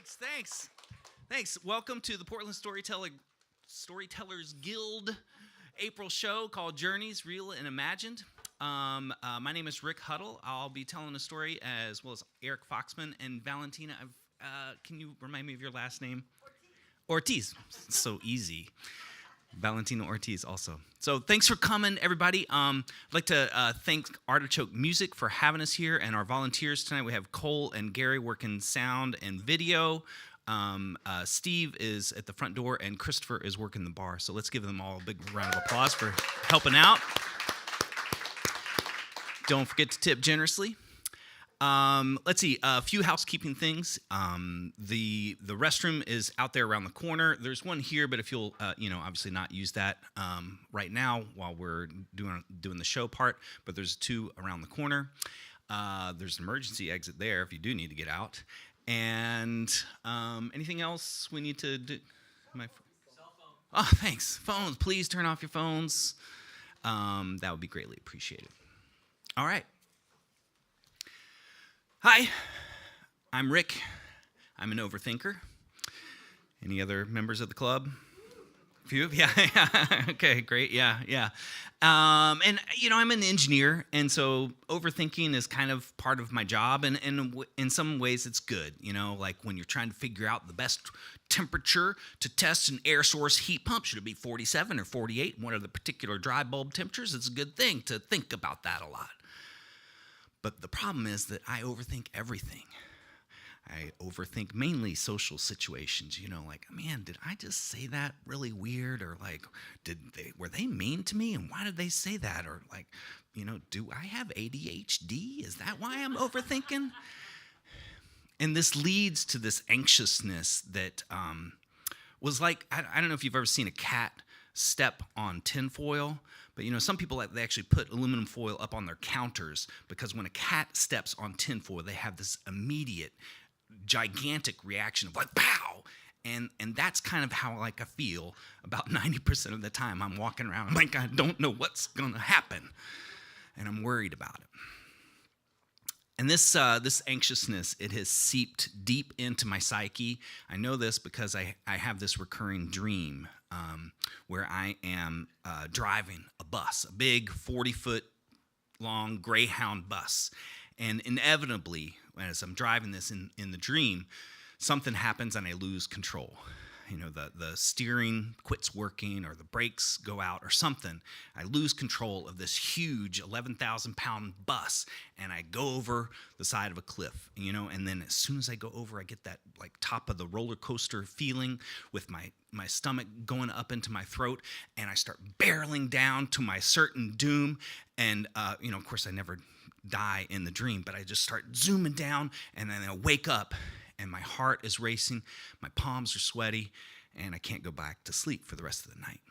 Thanks. Welcome to the Portland Storytellers Guild April show called Journeys, Real and Imagined. My name is Rick Huddle. I'll be telling a story as well as Eric Foxman and Valentina. Can you remind me of your last name? Ortiz. It's so easy. Valentina Ortiz also. So thanks for coming, everybody. I'd like to thank Artichoke Music for having us here and our volunteers tonight. We have Cole and Gary working sound and video. Steve is at the front door, and Christopher is working the bar. So let's give them all a big round of applause for helping out. Don't forget to tip generously. Let's see, a few housekeeping things. The restroom is out there around the corner. There's one here, but if you'll, obviously not use that right now while we're doing the show part, but there's two around the corner. There's an emergency exit there if you do need to get out. And anything else we need to do? Cell phone. Oh, thanks. Phones, please turn off your phones. That would be greatly appreciated. All right. Hi, I'm Rick. I'm an overthinker. Any other members of the club? A few? Yeah. Okay, great. Yeah. I'm an engineer, and so overthinking is kind of part of my job, and in some ways it's good. Like when you're trying to figure out the best temperature to test an air source heat pump. Should it be 47 or 48? What are the particular dry bulb temperatures? It's a good thing to think about that a lot. But the problem is that I overthink everything. I overthink mainly social situations, like, man, did I just say that really weird? Or like, were they mean to me? And why did they say that? Or like, do I have ADHD? Is that why I'm overthinking? And this leads to this anxiousness that was like, I don't know if you've ever seen a cat step on tinfoil. But some people, they actually put aluminum foil up on their counters because when a cat steps on tinfoil, they have this immediate, gigantic reaction of like, pow! And that's kind of how I feel about 90% of the time. I'm walking around, I'm like, I don't know what's going to happen. And I'm worried about it. And this anxiousness, it has seeped deep into my psyche. I know this because I have this recurring dream where I am driving a bus, a big 40-foot long Greyhound bus. And inevitably, as I'm driving this in the dream, something happens and I lose control. The steering quits working or the brakes go out or something. I lose control of this huge 11,000-pound bus and I go over the side of a cliff, and then as soon as I go over, I get that like top of the roller coaster feeling with my stomach going up into my throat, and I start barreling down to my certain doom. And, of course I never die in the dream, but I just start zooming down, and then I wake up and my heart is racing, my palms are sweaty, and I can't go back to sleep for the rest of the night.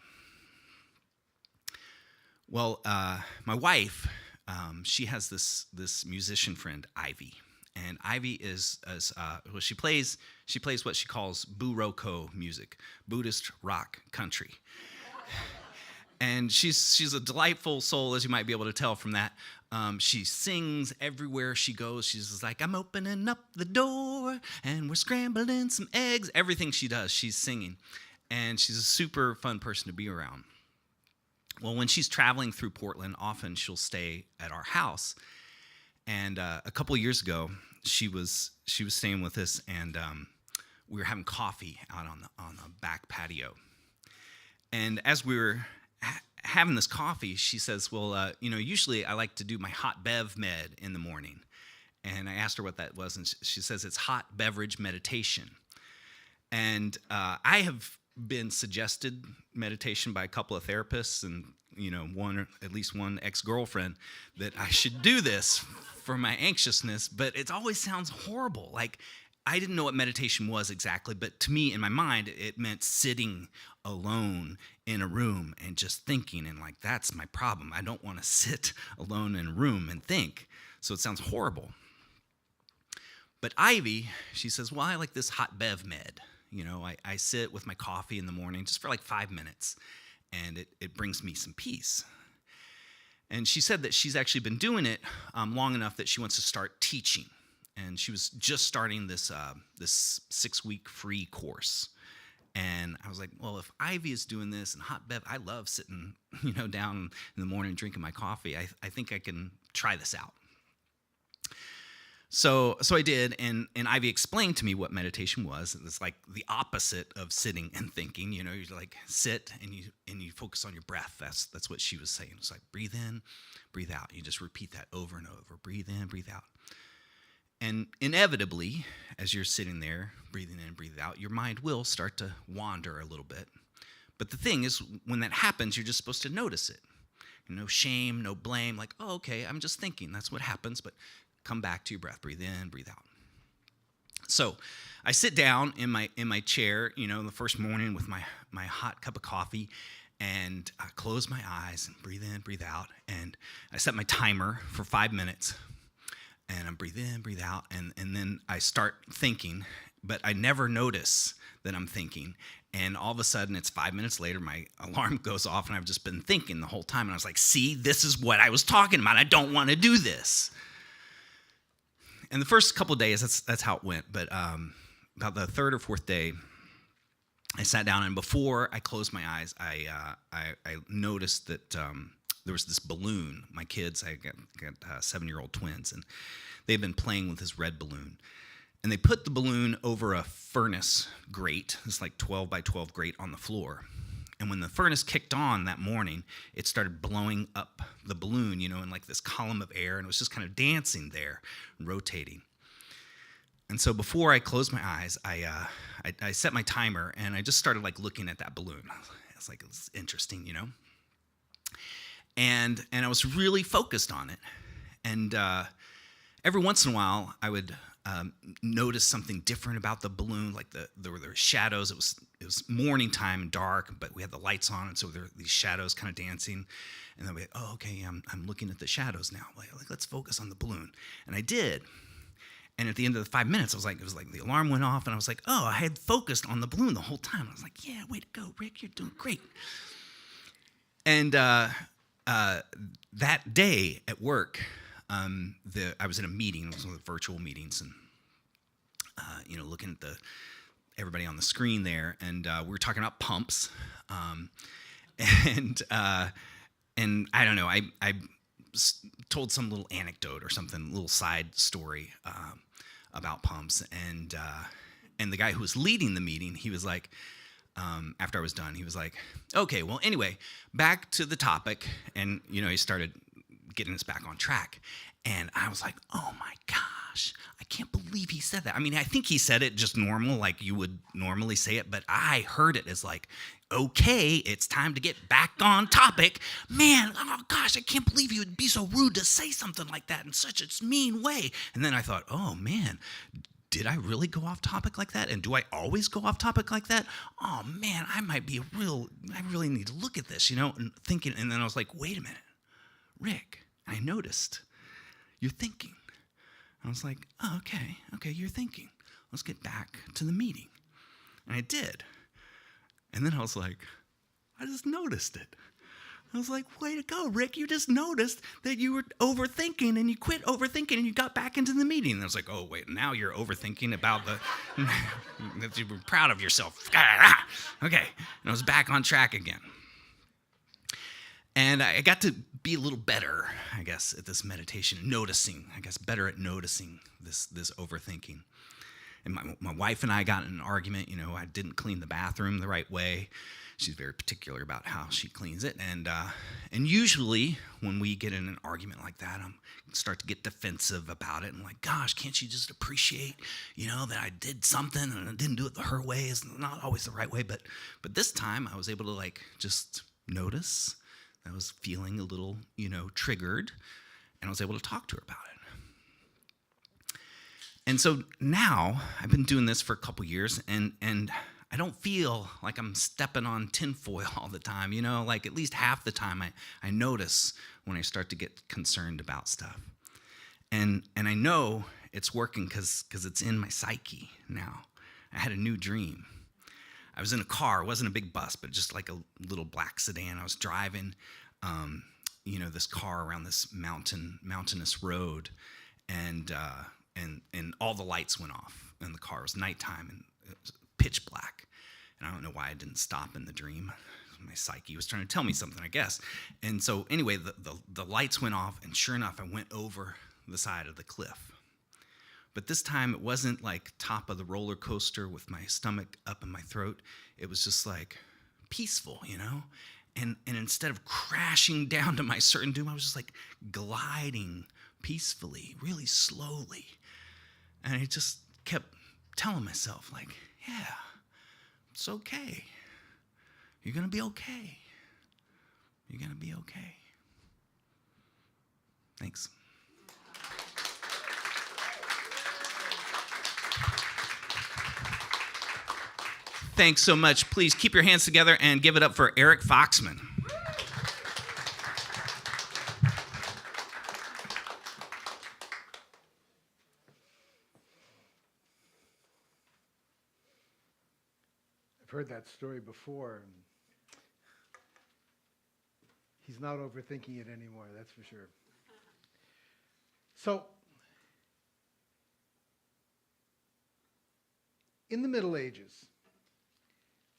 Well, my wife, she has this musician friend, Ivy, and Ivy she plays what she calls Buroko music, Buddhist rock country. And she's a delightful soul, as you might be able to tell from that. She sings everywhere she goes. She's just like, I'm opening up the door, and we're scrambling some eggs. Everything she does, she's singing. And she's a super fun person to be around. Well, when she's traveling through Portland, often she'll stay at our house. And a couple of years ago, she was staying with us, and we were having coffee out on the back patio. And as we were having this coffee, she says, well, usually I like to do my hot bev med in the morning. And I asked her what that was, and she says it's hot beverage meditation. And I have been suggested meditation by a couple of therapists and, at least one ex-girlfriend, that I should do this for my anxiousness, but it always sounds horrible. Like, I didn't know what meditation was exactly, but to me, in my mind, it meant sitting alone in a room and just thinking, and like, that's my problem. I don't want to sit alone in a room and think, so it sounds horrible. But Ivy, she says, well, I like this hot bev med. I sit with my coffee in the morning just for like 5 minutes, and it brings me some peace. And she said that she's actually been doing it long enough that she wants to start teaching. and she was just starting this 6-week free course. And I was like, well, if Ivy is doing this and Hot Bev, I love sitting, down in the morning drinking my coffee. I think I can try this out. So I did, and Ivy explained to me what meditation was. It's like the opposite of sitting and thinking. You like sit and you focus on your breath. That's what she was saying. It's like breathe in, breathe out. You just repeat that over and over. Breathe in, breathe out. And inevitably, as you're sitting there, breathing in and breathing out, your mind will start to wander a little bit. But the thing is, when that happens, you're just supposed to notice it. No shame, no blame, like, oh, okay, I'm just thinking. That's what happens, but come back to your breath. Breathe in, breathe out. So I sit down in my chair, the first morning with my hot cup of coffee, and I close my eyes and breathe in, breathe out. And I set my timer for 5 minutes. And I'm breathe in, breathe out, and then I start thinking, but I never notice that I'm thinking. And all of a sudden, it's 5 minutes later, my alarm goes off, and I've just been thinking the whole time. And I was like, see, this is what I was talking about. I don't want to do this. And the first couple of days, that's how it went. But about the third or fourth day, I sat down, and before I closed my eyes, I noticed that there was this balloon. My kids, I got 7-year-old twins, and they've been playing with this red balloon. And they put the balloon over a furnace grate, this like 12 by 12 grate on the floor. And when the furnace kicked on that morning, it started blowing up the balloon, in like this column of air, and it was just kind of dancing there, rotating. And so before I closed my eyes, I set my timer, and I just started like looking at that balloon. It's like, it's interesting, And I was really focused on it. And every once in a while, I would notice something different about the balloon. Like there were shadows. It was morning time and dark, but we had the lights on, and so there were these shadows kind of dancing. And then I'm looking at the shadows now. Like let's focus on the balloon. And I did. And at the end of the 5 minutes, it was like the alarm went off, and I was like, oh, I had focused on the balloon the whole time. I was like, yeah, way to go, Rick, you're doing great. And that day at work, I was in a meeting. It was one of the virtual meetings, and looking at everybody on the screen there, and we were talking about pumps, and I don't know. I told some little anecdote or something, little side story about pumps, and the guy who was leading the meeting, he was like, after I was done, he was like, okay, well, anyway, back to the topic. And, he started getting us back on track. And I was like, oh my gosh, I can't believe he said that. I mean, I think he said it just normal, like you would normally say it, but I heard it as like, okay, it's time to get back on topic. Man, oh gosh, I can't believe you would be so rude to say something like that in such a mean way. And then I thought, oh man, did I really go off topic like that? And do I always go off topic like that? Oh man, I really need to look at this, and thinking. And then I was like, wait a minute, Rick, I noticed you're thinking. I was like, oh, okay, you're thinking. Let's get back to the meeting. And I did. And then I was like, I just noticed it. I was like, way to go, Rick. You just noticed that you were overthinking, and you quit overthinking, and you got back into the meeting. And I was like, oh, wait, now you're overthinking about that you were proud of yourself. Okay. And I was back on track again. And I got to be a little better, I guess, at this meditation, better at noticing this overthinking. And my wife and I got in an argument. I didn't clean the bathroom the right way. She's very particular about how she cleans it. And usually when we get in an argument like that, I start to get defensive about it. And like, gosh, can't you just appreciate, that I did something and I didn't do it her way? It's not always the right way. But this time I was able to just notice that I was feeling a little, triggered, and I was able to talk to her about it. And so now I've been doing this for a couple years, and I don't feel like I'm stepping on tinfoil all the time, like at least half the time I notice when I start to get concerned about stuff. And I know it's working because it's in my psyche now. I had a new dream. I was in a car. It wasn't a big bus, but just like a little black sedan. I was driving, this car around this mountainous road, and and all the lights went off in the car. It was nighttime and it was pitch black. And I don't know why I didn't stop in the dream. My psyche was trying to tell me something, I guess. And so anyway, the lights went off, and sure enough, I went over the side of the cliff. But this time, it wasn't like top of the roller coaster with my stomach up in my throat. It was just like peaceful, you know? And instead of crashing down to my certain doom, I was just like gliding peacefully, really slowly. And I just kept telling myself, like, yeah, it's okay. You're going to be okay. You're going to be okay. Thanks. Thanks so much. Please keep your hands together and give it up for Eric Foxman. I've heard that story before. He's not overthinking it anymore, that's for sure. So, in the Middle Ages,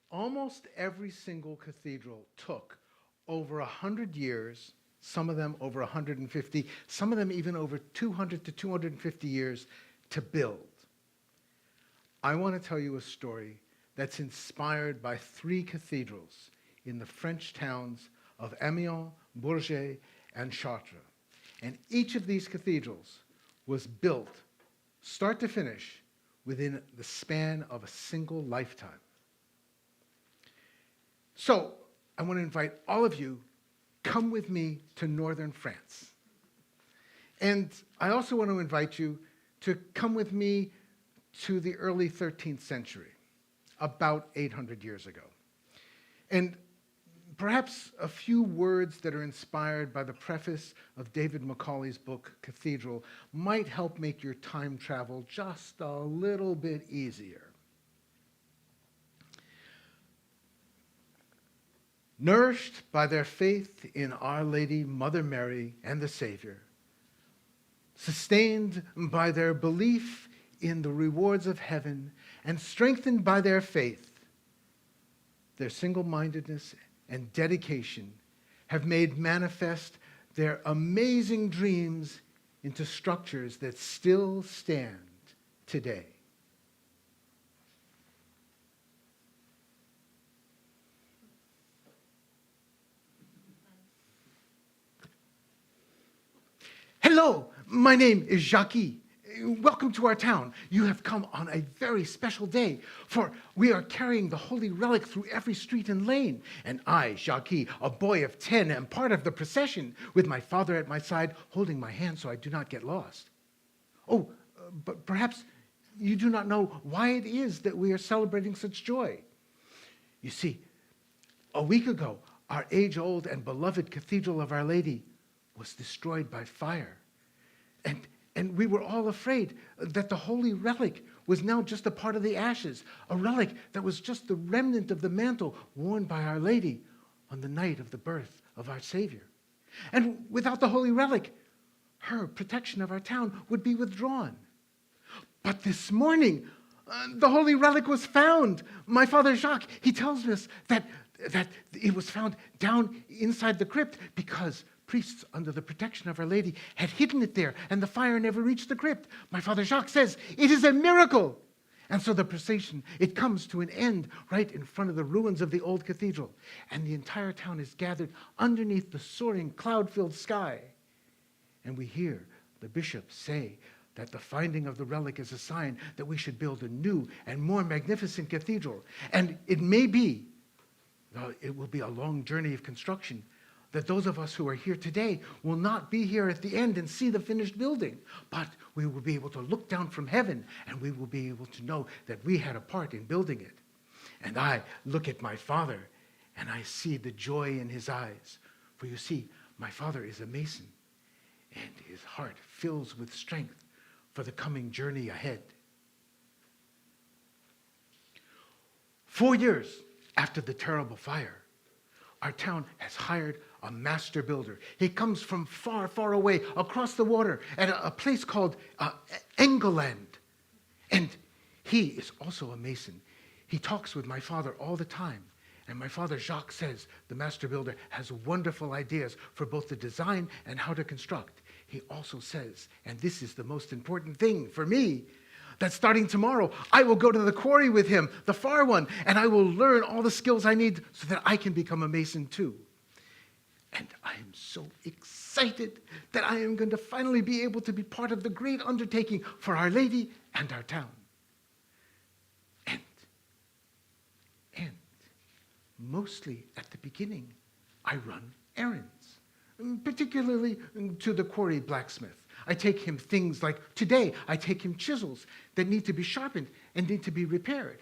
almost every single cathedral took over 100 years, some of them over 150, some of them even over 200 to 250 years to build. I want to tell you a story that's inspired by 3 cathedrals in the French towns of Amiens, Bourges, and Chartres. And each of these cathedrals was built, start to finish, within the span of a single lifetime. So, I want to invite all of you, come with me to northern France. And I also want to invite you to come with me to the early 13th century, about 800 years ago. And perhaps a few words that are inspired by the preface of David Macaulay's book, Cathedral, might help make your time travel just a little bit easier. Nourished by their faith in Our Lady, Mother Mary, and the Savior, sustained by their belief in the rewards of heaven, and strengthened by their faith, their single-mindedness and dedication have made manifest their amazing dreams into structures that still stand today. Hello, my name is Jacques. Welcome to our town. You have come on a very special day, for we are carrying the holy relic through every street and lane. And I, Jacques, a boy of 10, am part of the procession, with my father at my side, holding my hand so I do not get lost. Oh, but perhaps you do not know why it is that we are celebrating such joy. You see, a week ago, our age-old and beloved Cathedral of Our Lady was destroyed by fire. And we were all afraid that the holy relic was now just a part of the ashes, a relic that was just the remnant of the mantle worn by Our Lady on the night of the birth of our Savior. And without the holy relic, her protection of our town would be withdrawn. But this morning, the holy relic was found. My father Jacques, he tells us that it was found down inside the crypt because priests under the protection of Our Lady had hidden it there, and the fire never reached the crypt. My father Jacques says, it is a miracle. And so the procession, it comes to an end right in front of the ruins of the old cathedral. And the entire town is gathered underneath the soaring cloud-filled sky. And we hear the bishop say that the finding of the relic is a sign that we should build a new and more magnificent cathedral. And it may be, though it will be a long journey of construction, that those of us who are here today will not be here at the end and see the finished building, but we will be able to look down from heaven, and we will be able to know that we had a part in building it. And I look at my father, and I see the joy in his eyes. For you see, my father is a mason, and his heart fills with strength for the coming journey ahead. 4 years after the terrible fire, our town has hired a master builder. He comes from far, far away, across the water, at a place called Engeland. And he is also a mason. He talks with my father all the time. And my father, Jacques, says the master builder has wonderful ideas for both the design and how to construct. He also says, and this is the most important thing for me, that starting tomorrow, I will go to the quarry with him, the far one, and I will learn all the skills I need so that I can become a mason too. And I am so excited that I am going to finally be able to be part of the great undertaking for Our Lady and our town. And mostly at the beginning, I run errands, particularly to the quarry blacksmith. I take him things like, today, I take him chisels that need to be sharpened and need to be repaired.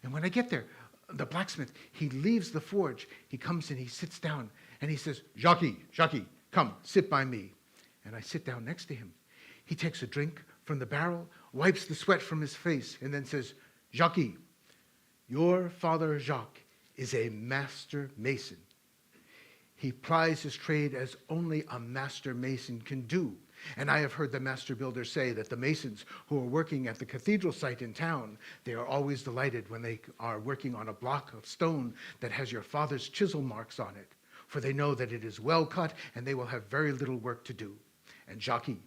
And when I get there, the blacksmith, he leaves the forge, he comes and he sits down, and he says, Jacques, come, sit by me. And I sit down next to him. He takes a drink from the barrel, wipes the sweat from his face, and then says, Jacques, your father Jacques is a master mason. He plies his trade as only a master mason can do. And I have heard the master builder say that the masons who are working at the cathedral site in town, they are always delighted when they are working on a block of stone that has your father's chisel marks on it, for they know that it is well cut and they will have very little work to do. And Jacques,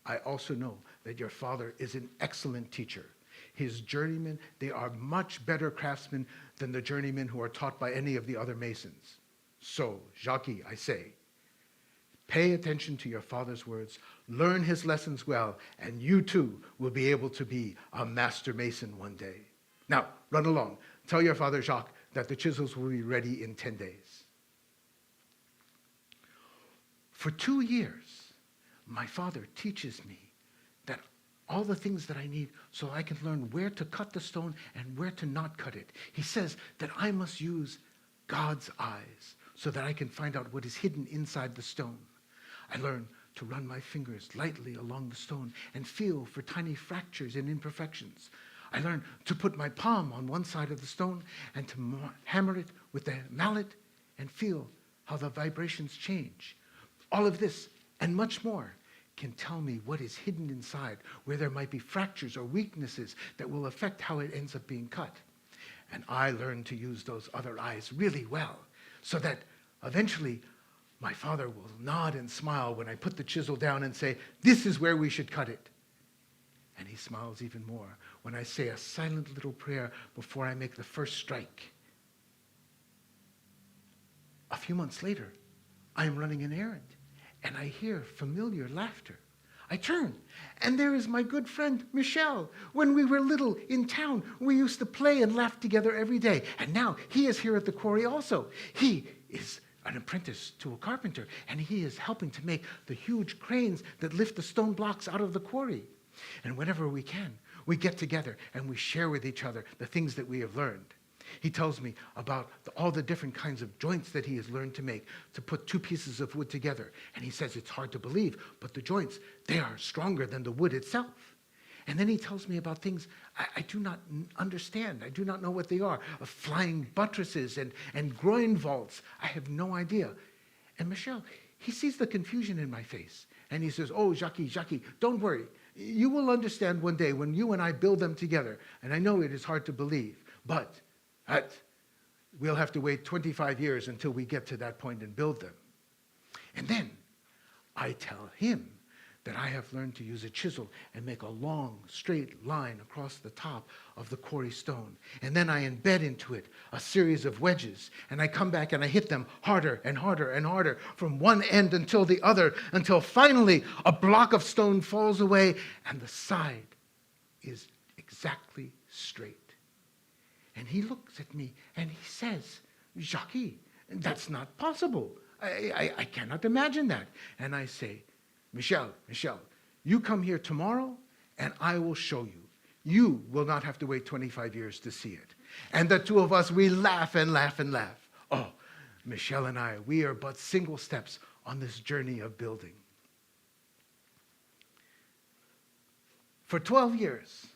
I also know that your father is an excellent teacher. His journeymen, they are much better craftsmen than the journeymen who are taught by any of the other masons. So, Jacques, I say, pay attention to your father's words, learn his lessons well, and you too will be able to be a master mason one day. Now, run along. Tell your father Jacques that the chisels will be ready in 10 days. For 2 years, my father teaches me that all the things that I need so I can learn where to cut the stone and where to not cut it. He says that I must use God's eyes so that I can find out what is hidden inside the stone. I learn to run my fingers lightly along the stone and feel for tiny fractures and imperfections. I learn to put my palm on one side of the stone and to hammer it with the mallet and feel how the vibrations change. All of this and much more can tell me what is hidden inside, where there might be fractures or weaknesses that will affect how it ends up being cut. And I learn to use those other eyes really well, so that eventually my father will nod and smile when I put the chisel down and say, this is where we should cut it. And he smiles even more when I say a silent little prayer before I make the first strike. A few months later, I am running an errand, and I hear familiar laughter. I turn, and there is my good friend, Michel. When we were little in town, we used to play and laugh together every day. And now he is here at the quarry also. He is an apprentice to a carpenter, and he is helping to make the huge cranes that lift the stone blocks out of the quarry. And whenever we can, we get together and we share with each other the things that we have learned. He tells me about all the different kinds of joints that he has learned to make, to put two pieces of wood together. And he says it's hard to believe, but the joints, they are stronger than the wood itself. And then he tells me about things I do not understand. I do not know what they are. Flying buttresses and groin vaults. I have no idea. And Michel, he sees the confusion in my face. And he says, oh, Jacques, don't worry. You will understand one day when you and I build them together. And I know it is hard to believe, but we'll have to wait 25 years until we get to that point and build them. And then I tell him that I have learned to use a chisel and make a long, straight line across the top of the quarry stone. And then I embed into it a series of wedges, and I come back and I hit them harder and harder and harder from one end until the other, until finally a block of stone falls away and the side is exactly straight. And he looks at me and he says, Jacques, that's not possible. I cannot imagine that. And I say, Michel, you come here tomorrow and I will show you. You will not have to wait 25 years to see it. And the two of us, we laugh and laugh and laugh. Oh, Michel and I, we are but single steps on this journey of building. For 12 years,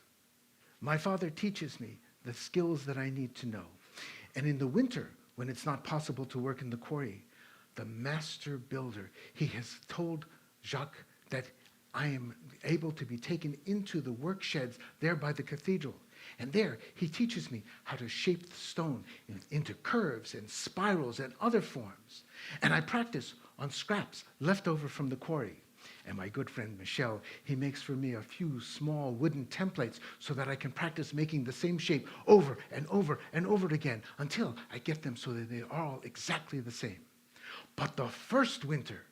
my father teaches me the skills that I need to know. And in the winter, when it's not possible to work in the quarry, the master builder, he has told Jacques that I am able to be taken into the work sheds there by the cathedral. And there, he teaches me how to shape the stone into curves and spirals and other forms. And I practice on scraps left over from the quarry. And my good friend Michel, he makes for me a few small wooden templates so that I can practice making the same shape over and over and over again until I get them so that they are all exactly the same. But the first winter,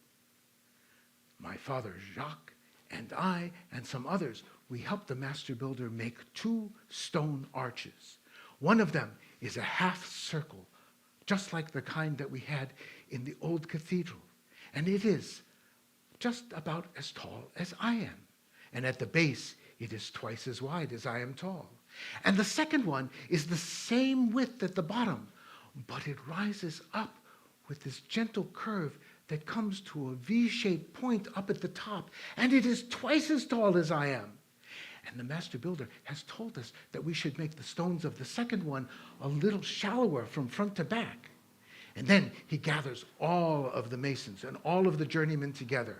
my father Jacques and I and some others, we helped the master builder make 2 stone arches. One of them is a half circle, just like the kind that we had in the old cathedral. And it is just about as tall as I am. And at the base, it is twice as wide as I am tall. And the second one is the same width at the bottom, but it rises up with this gentle curve that comes to a V-shaped point up at the top, and it is twice as tall as I am. And the master builder has told us that we should make the stones of the second one a little shallower from front to back. And then he gathers all of the masons and all of the journeymen together,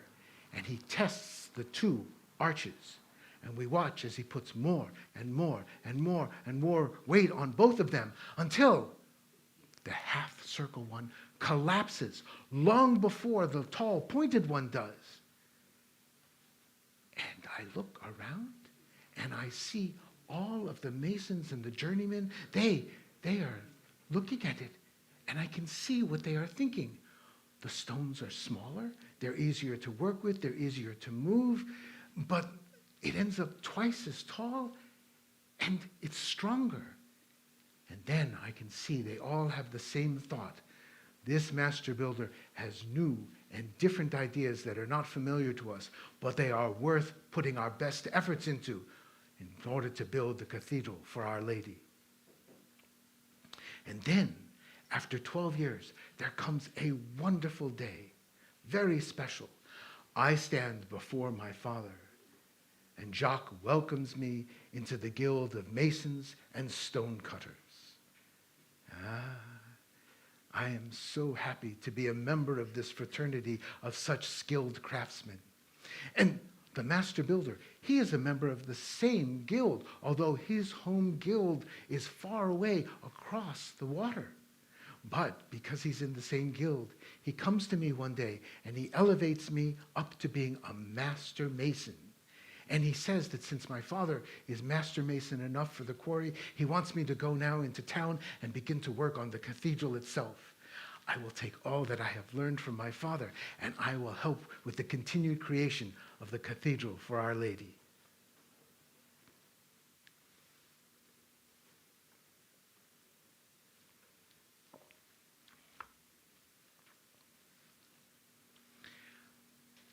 and he tests the 2 arches. And we watch as he puts more and more and more and more weight on both of them until the half circle one collapses long before the tall pointed one does. And I look around and I see all of the masons and the journeymen. They are looking at it, and I can see what they are thinking. The stones are smaller, they're easier to work with, they're easier to move, but it ends up twice as tall, and it's stronger. And then I can see they all have the same thought. This master builder has new and different ideas that are not familiar to us, but they are worth putting our best efforts into in order to build the cathedral for Our Lady. And then, after 12 years, there comes a wonderful day, very special. I stand before my father, and Jacques welcomes me into the guild of masons and stonecutters. I am so happy to be a member of this fraternity of such skilled craftsmen. And the master builder, he is a member of the same guild, although his home guild is far away across the water. But because he's in the same guild, he comes to me one day and he elevates me up to being a master mason. And he says that since my father is master mason enough for the quarry, he wants me to go now into town and begin to work on the cathedral itself. I will take all that I have learned from my father, and I will help with the continued creation of the cathedral for Our Lady.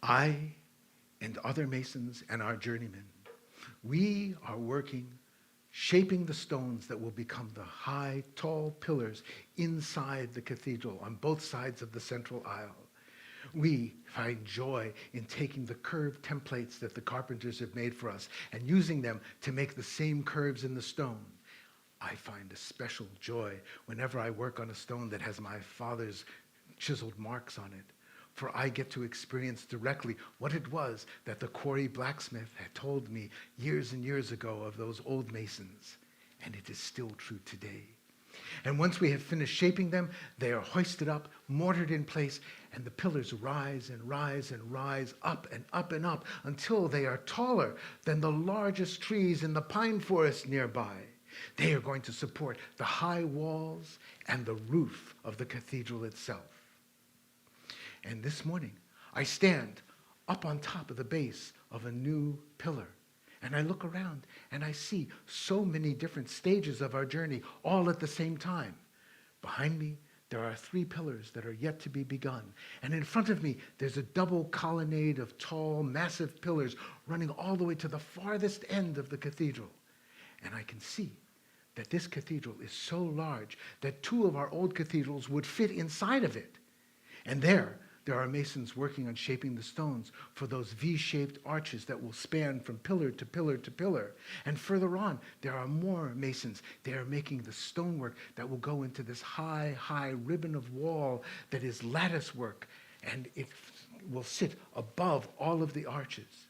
I and other masons and our journeymen, we are working, shaping the stones that will become the high, tall pillars inside the cathedral on both sides of the central aisle. We find joy in taking the curved templates that the carpenters have made for us and using them to make the same curves in the stone. I find a special joy whenever I work on a stone that has my father's chiseled marks on it, for I get to experience directly what it was that the quarry blacksmith had told me years and years ago of those old masons, and it is still true today. And once we have finished shaping them, they are hoisted up, mortared in place, and the pillars rise and rise and rise up and up and up until they are taller than the largest trees in the pine forest nearby. They are going to support the high walls and the roof of the cathedral itself. And this morning, I stand up on top of the base of a new pillar. And I look around and I see so many different stages of our journey all at the same time. Behind me, there are 3 pillars that are yet to be begun. And in front of me, there's a double colonnade of tall, massive pillars running all the way to the farthest end of the cathedral. And I can see that this cathedral is so large that 2 of our old cathedrals would fit inside of it. And there, There are masons working on shaping the stones for those V-shaped arches that will span from pillar to pillar to pillar. And further on, there are more masons. They are making the stonework that will go into this high, high ribbon of wall that is lattice work, and it will sit above all of the arches.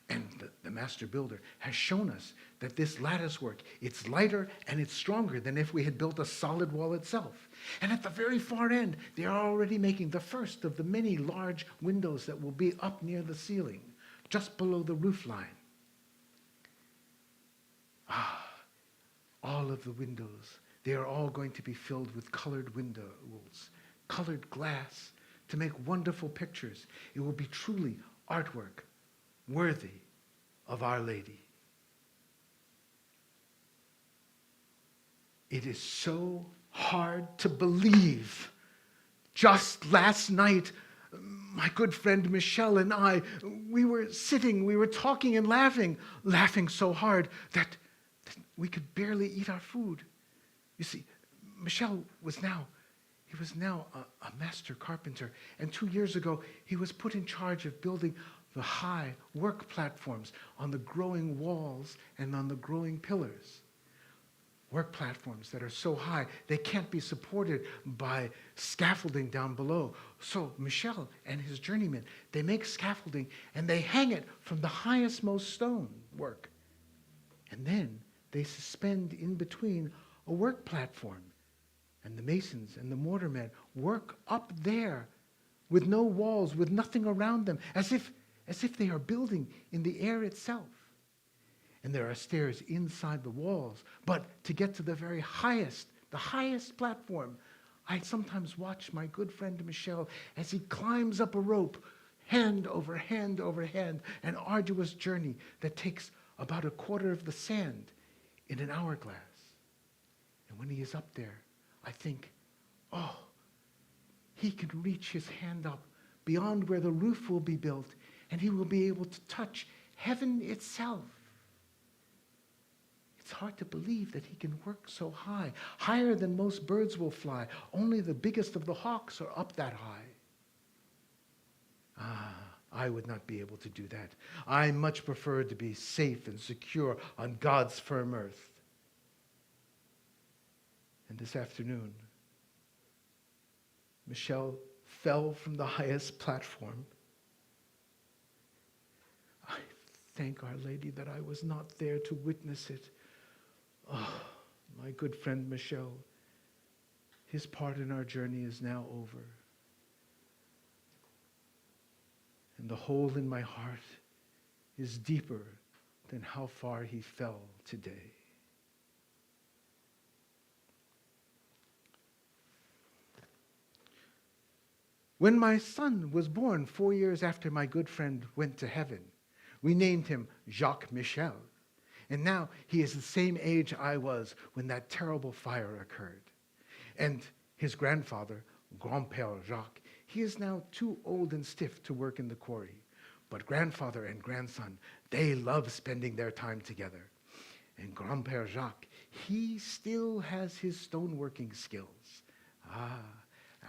And the master builder has shown us that this lattice work, it's lighter and it's stronger than if we had built a solid wall itself. And at the very far end, they are already making the first of the many large windows that will be up near the ceiling, just below the roof line. All of the windows, they are all going to be filled with colored windows, colored glass, to make wonderful pictures. It will be truly artwork worthy of Our Lady. It is so hard to believe. Just last night, my good friend Michelle and I, we were talking and laughing so hard that we could barely eat our food. You see, Michelle was now a master carpenter, and 2 years ago, he was put in charge of building the high work platforms on the growing walls and on the growing pillars. Work platforms that are so high, they can't be supported by scaffolding down below. So Michel and his journeymen, they make scaffolding and they hang it from the highest most stone work. And then they suspend in between a work platform. And the masons and the mortarmen work up there with no walls, with nothing around them, as if they are building in the air itself. And there are stairs inside the walls. But to get to the very highest, the highest platform, I sometimes watch my good friend Michel as he climbs up a rope, hand over hand over hand, an arduous journey that takes about a quarter of the sand in an hourglass. And when he is up there, I think, oh, he can reach his hand up beyond where the roof will be built, and he will be able to touch heaven itself. It's hard to believe that he can work so high, higher than most birds will fly. Only the biggest of the hawks are up that high. I would not be able to do that. I much prefer to be safe and secure on God's firm earth. And this afternoon, Michel fell from the highest platform. I thank Our Lady that I was not there to witness it. Oh, my good friend Michel, his part in our journey is now over. And the hole in my heart is deeper than how far he fell today. When my son was born 4 years after my good friend went to heaven, we named him Jacques Michel. And now he is the same age I was when that terrible fire occurred. And his grandfather, Grand-Père Jacques, he is now too old and stiff to work in the quarry. But grandfather and grandson, they love spending their time together. And Grand-Père Jacques, he still has his stoneworking skills.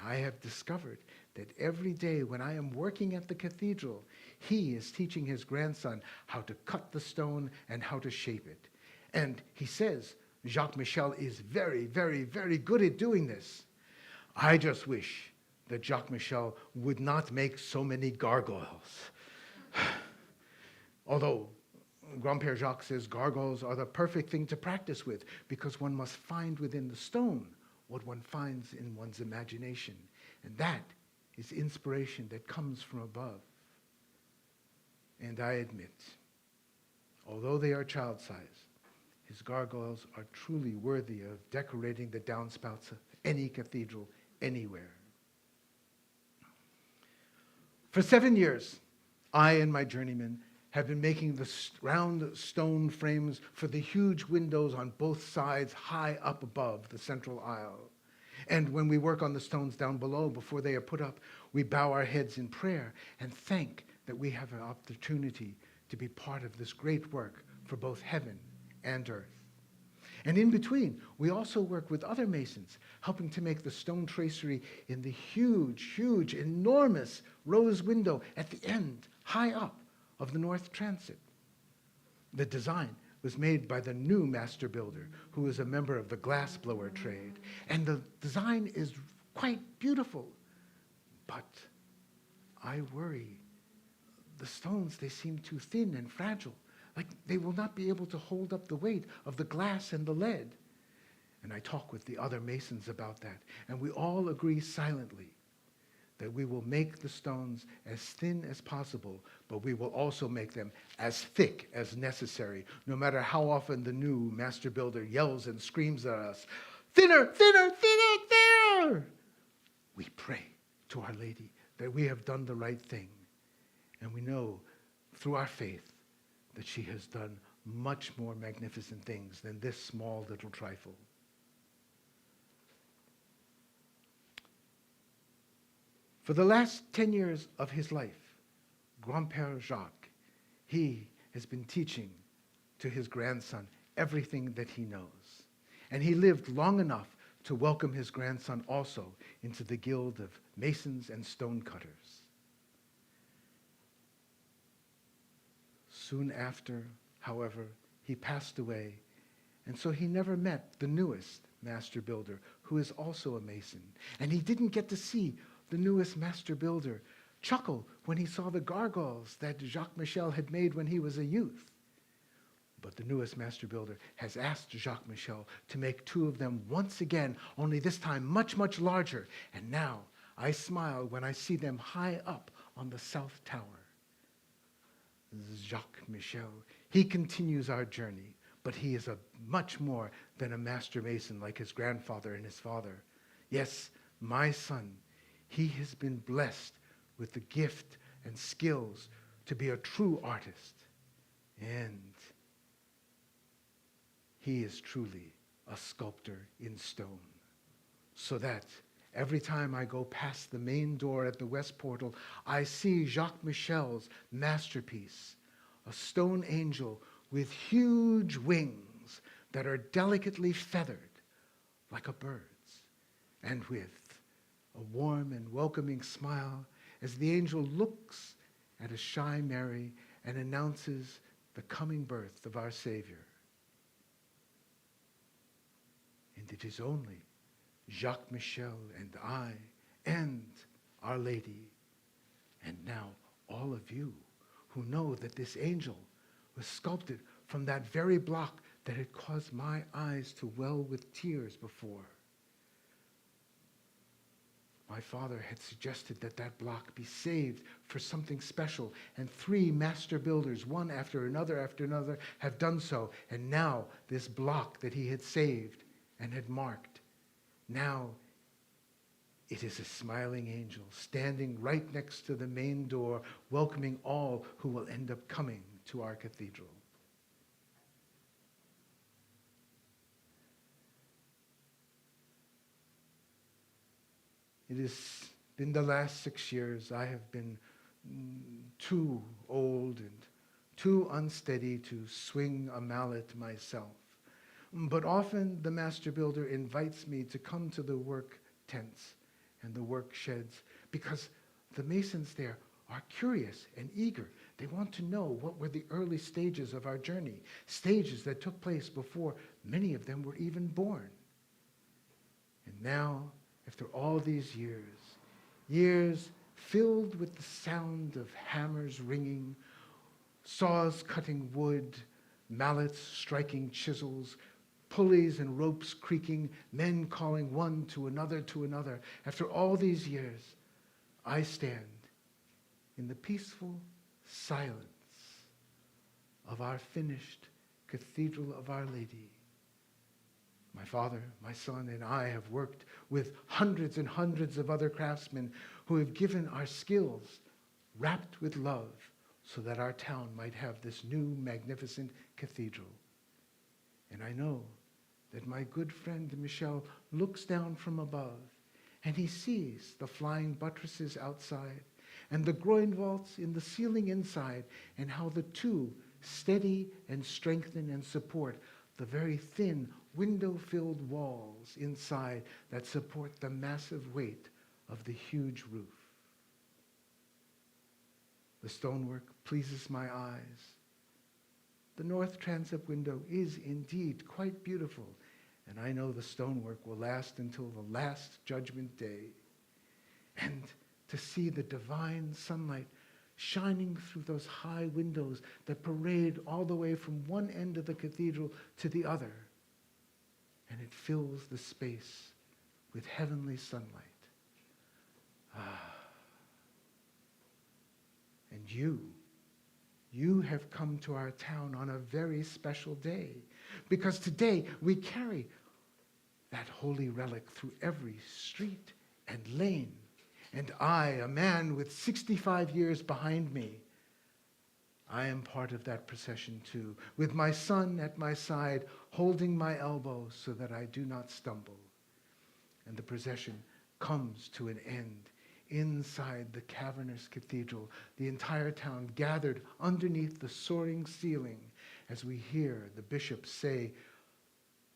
I have discovered that every day when I am working at the cathedral, he is teaching his grandson how to cut the stone and how to shape it. And he says Jacques Michel is very, very, very good at doing this. I just wish that Jacques Michel would not make so many gargoyles. Although Grand-Père Jacques says gargoyles are the perfect thing to practice with because one must find within the stone what one finds in one's imagination. And that is inspiration that comes from above. And I admit, although they are child-sized, his gargoyles are truly worthy of decorating the downspouts of any cathedral anywhere. For 7 years, I and my journeymen have been making the round stone frames for the huge windows on both sides high up above the central aisle. And when we work on the stones down below, before they are put up, we bow our heads in prayer and thank that we have an opportunity to be part of this great work for both heaven and earth. And in between, we also work with other masons, helping to make the stone tracery in the huge, enormous rose window at the end, high up, of the north transept. The design was made by the new master builder, who is a member of the glassblower trade. And the design is quite beautiful. But I worry. The stones, they seem too thin and fragile, like they will not be able to hold up the weight of the glass and the lead. And I talk with the other masons about that, and we all agree silently that we will make the stones as thin as possible, but we will also make them as thick as necessary, no matter how often the new master builder yells and screams at us, "Thinner, thinner, thinner, thinner!" We pray to Our Lady that we have done the right thing, and we know through our faith that she has done much more magnificent things than this small little trifle. For the last 10 years of his life, Grand-Père Jacques, he has been teaching to his grandson everything that he knows. And he lived long enough to welcome his grandson also into the guild of masons and stonecutters. Soon after, however, he passed away, and so he never met the newest master builder, who is also a mason. And he didn't get to see the newest master builder chuckle when he saw the gargoyles that Jacques Michel had made when he was a youth. But the newest master builder has asked Jacques Michel to make 2 of them once again, only this time much, much larger. And now I smile when I see them high up on the south tower. Jacques Michel, he continues our journey, but he is much more than a master mason like his grandfather and his father. Yes, my son, he has been blessed with the gift and skills to be a true artist. And he is truly a sculptor in stone. So that every time I go past the main door at the west portal, I see Jacques Michel's masterpiece, a stone angel with huge wings that are delicately feathered like a bird's, and with a warm and welcoming smile as the angel looks at a shy Mary and announces the coming birth of our Savior. And it is only Jacques Michel and I and Our Lady, and now all of you, who know that this angel was sculpted from that very block that had caused my eyes to well with tears before. My father had suggested that that block be saved for something special, and 3 master builders, one after another, have done so. And now this block that he had saved and had marked, now it is a smiling angel standing right next to the main door, welcoming all who will end up coming to our cathedral. It has been the last 6 years I have been too old and too unsteady to swing a mallet myself. But often the master builder invites me to come to the work tents and the work sheds, because the masons there are curious and eager. They want to know what were the early stages of our journey, stages that took place before many of them were even born. And now, after all these years filled with the sound of hammers ringing, saws cutting wood, mallets striking chisels, pulleys and ropes creaking, men calling one to another, after all these years, I stand in the peaceful silence of our finished Cathedral of Our Lady. My father, my son, and I have worked with hundreds and hundreds of other craftsmen who have given our skills wrapped with love so that our town might have this new magnificent cathedral. And I know that my good friend Michel looks down from above and he sees the flying buttresses outside and the groin vaults in the ceiling inside, and how the two steady and strengthen and support the very thin window-filled walls inside that support the massive weight of the huge roof. The stonework pleases my eyes. The north transept window is indeed quite beautiful, and I know the stonework will last until the last judgment day. And to see the divine sunlight shining through those high windows that parade all the way from one end of the cathedral to the other, and it fills the space with heavenly sunlight. And you have come to our town on a very special day, because today we carry that holy relic through every street and lane. And I, a man with 65 years behind me, I am part of that procession too, with my son at my side, holding my elbow so that I do not stumble. And the procession comes to an end inside the cavernous cathedral, the entire town gathered underneath the soaring ceiling as we hear the bishop say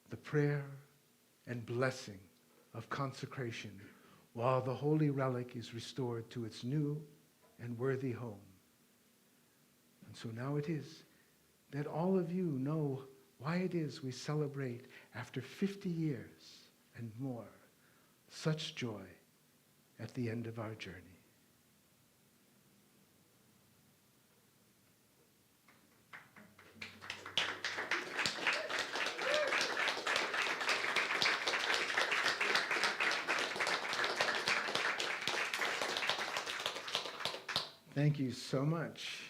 the prayer and blessing of consecration while the holy relic is restored to its new and worthy home. And so now it is that all of you know why it is we celebrate after 50 years and more such joy at the end of our journey. Thank you so much.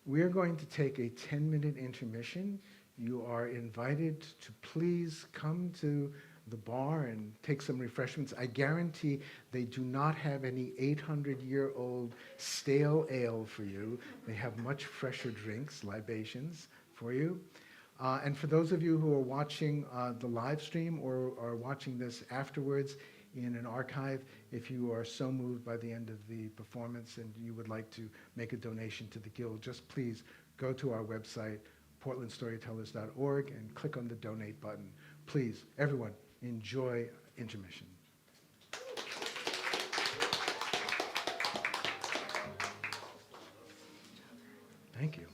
We're going to take a 10-minute intermission. You are invited to please come to the bar and take some refreshments. I guarantee they do not have any 800-year-old stale ale for you. They have much fresher drinks, libations, for you. And for those of you who are watching the live stream or are watching this afterwards in an archive, if you are so moved by the end of the performance and you would like to make a donation to the Guild, just please go to our website, portlandstorytellers.org, and click on the donate button. Please, everyone, enjoy intermission. Thank you.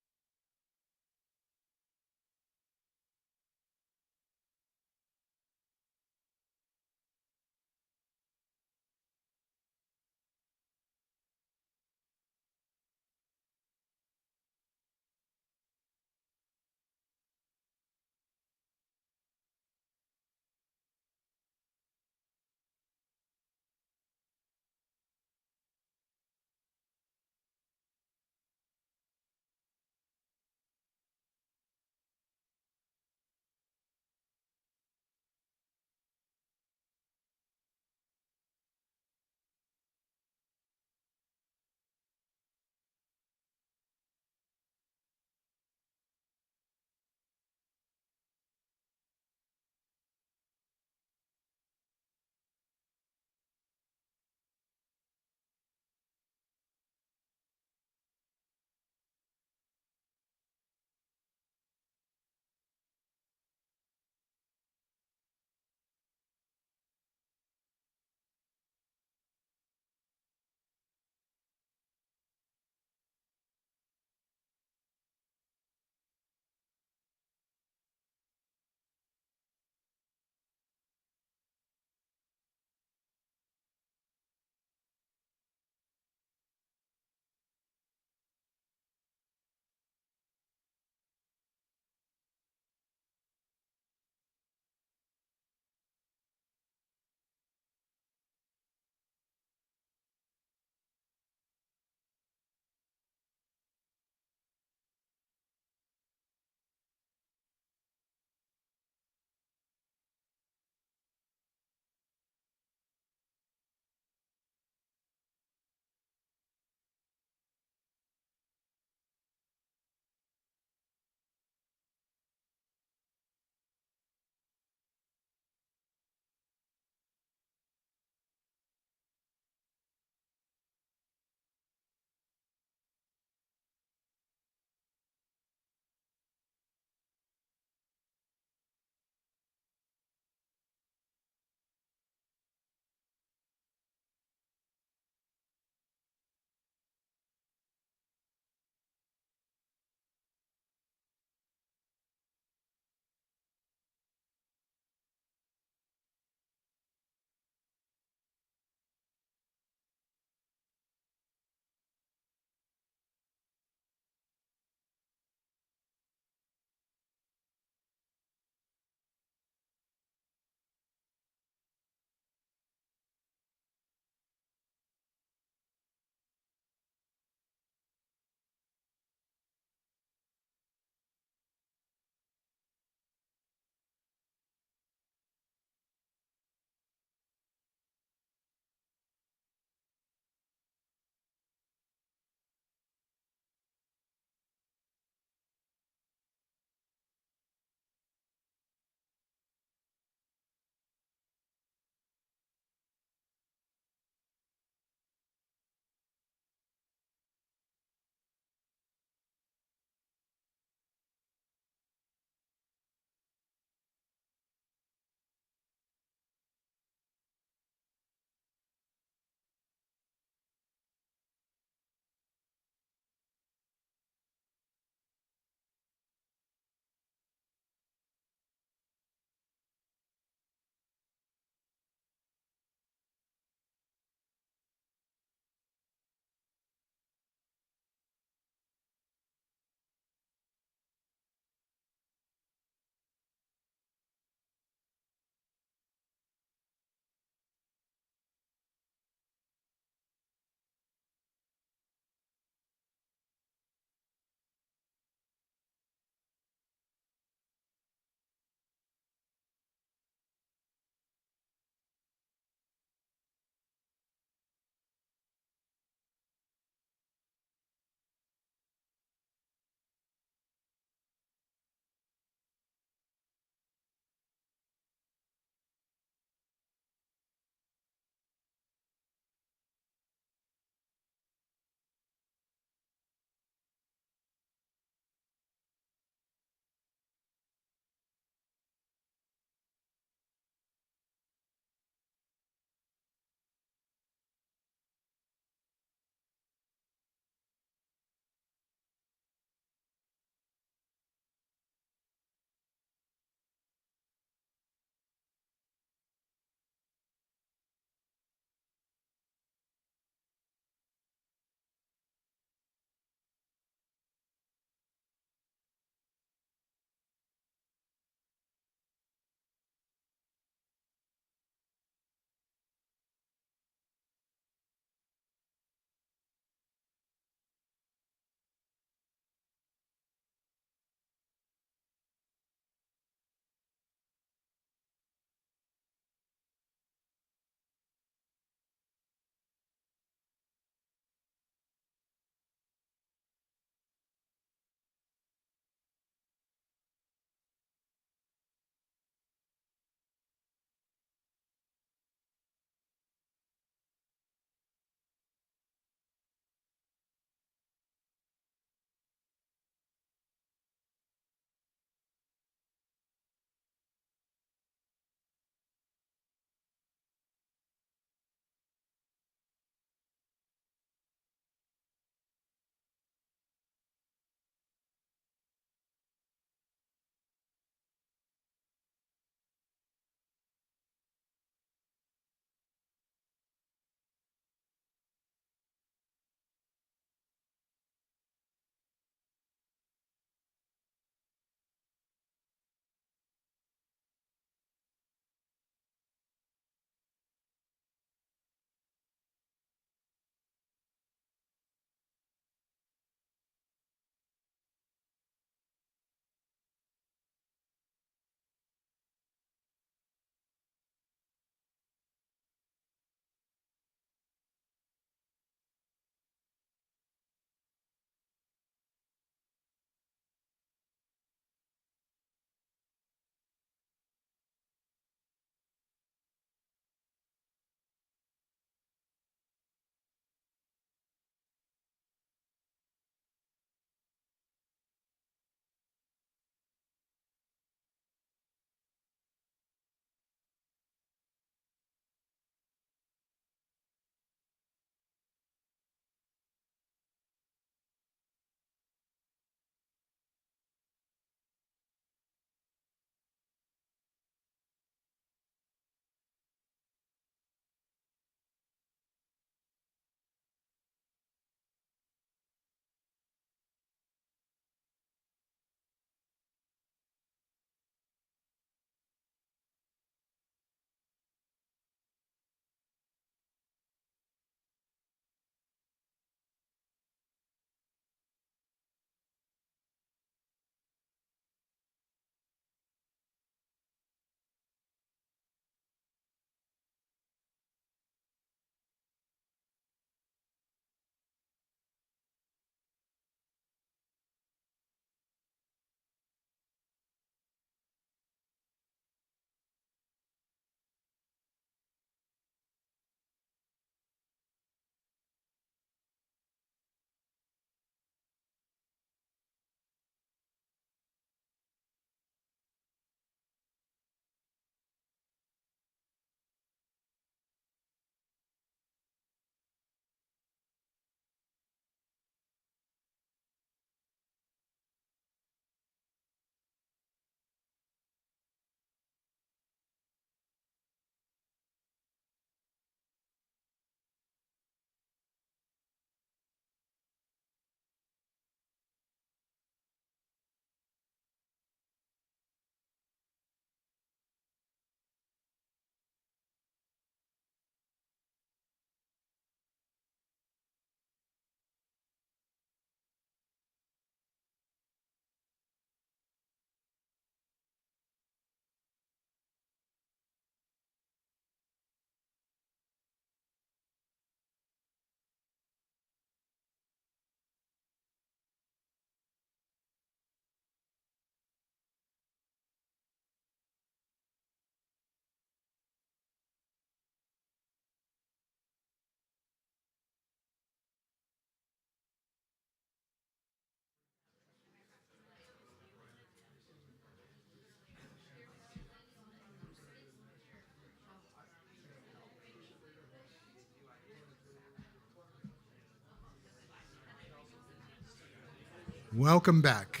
Welcome back.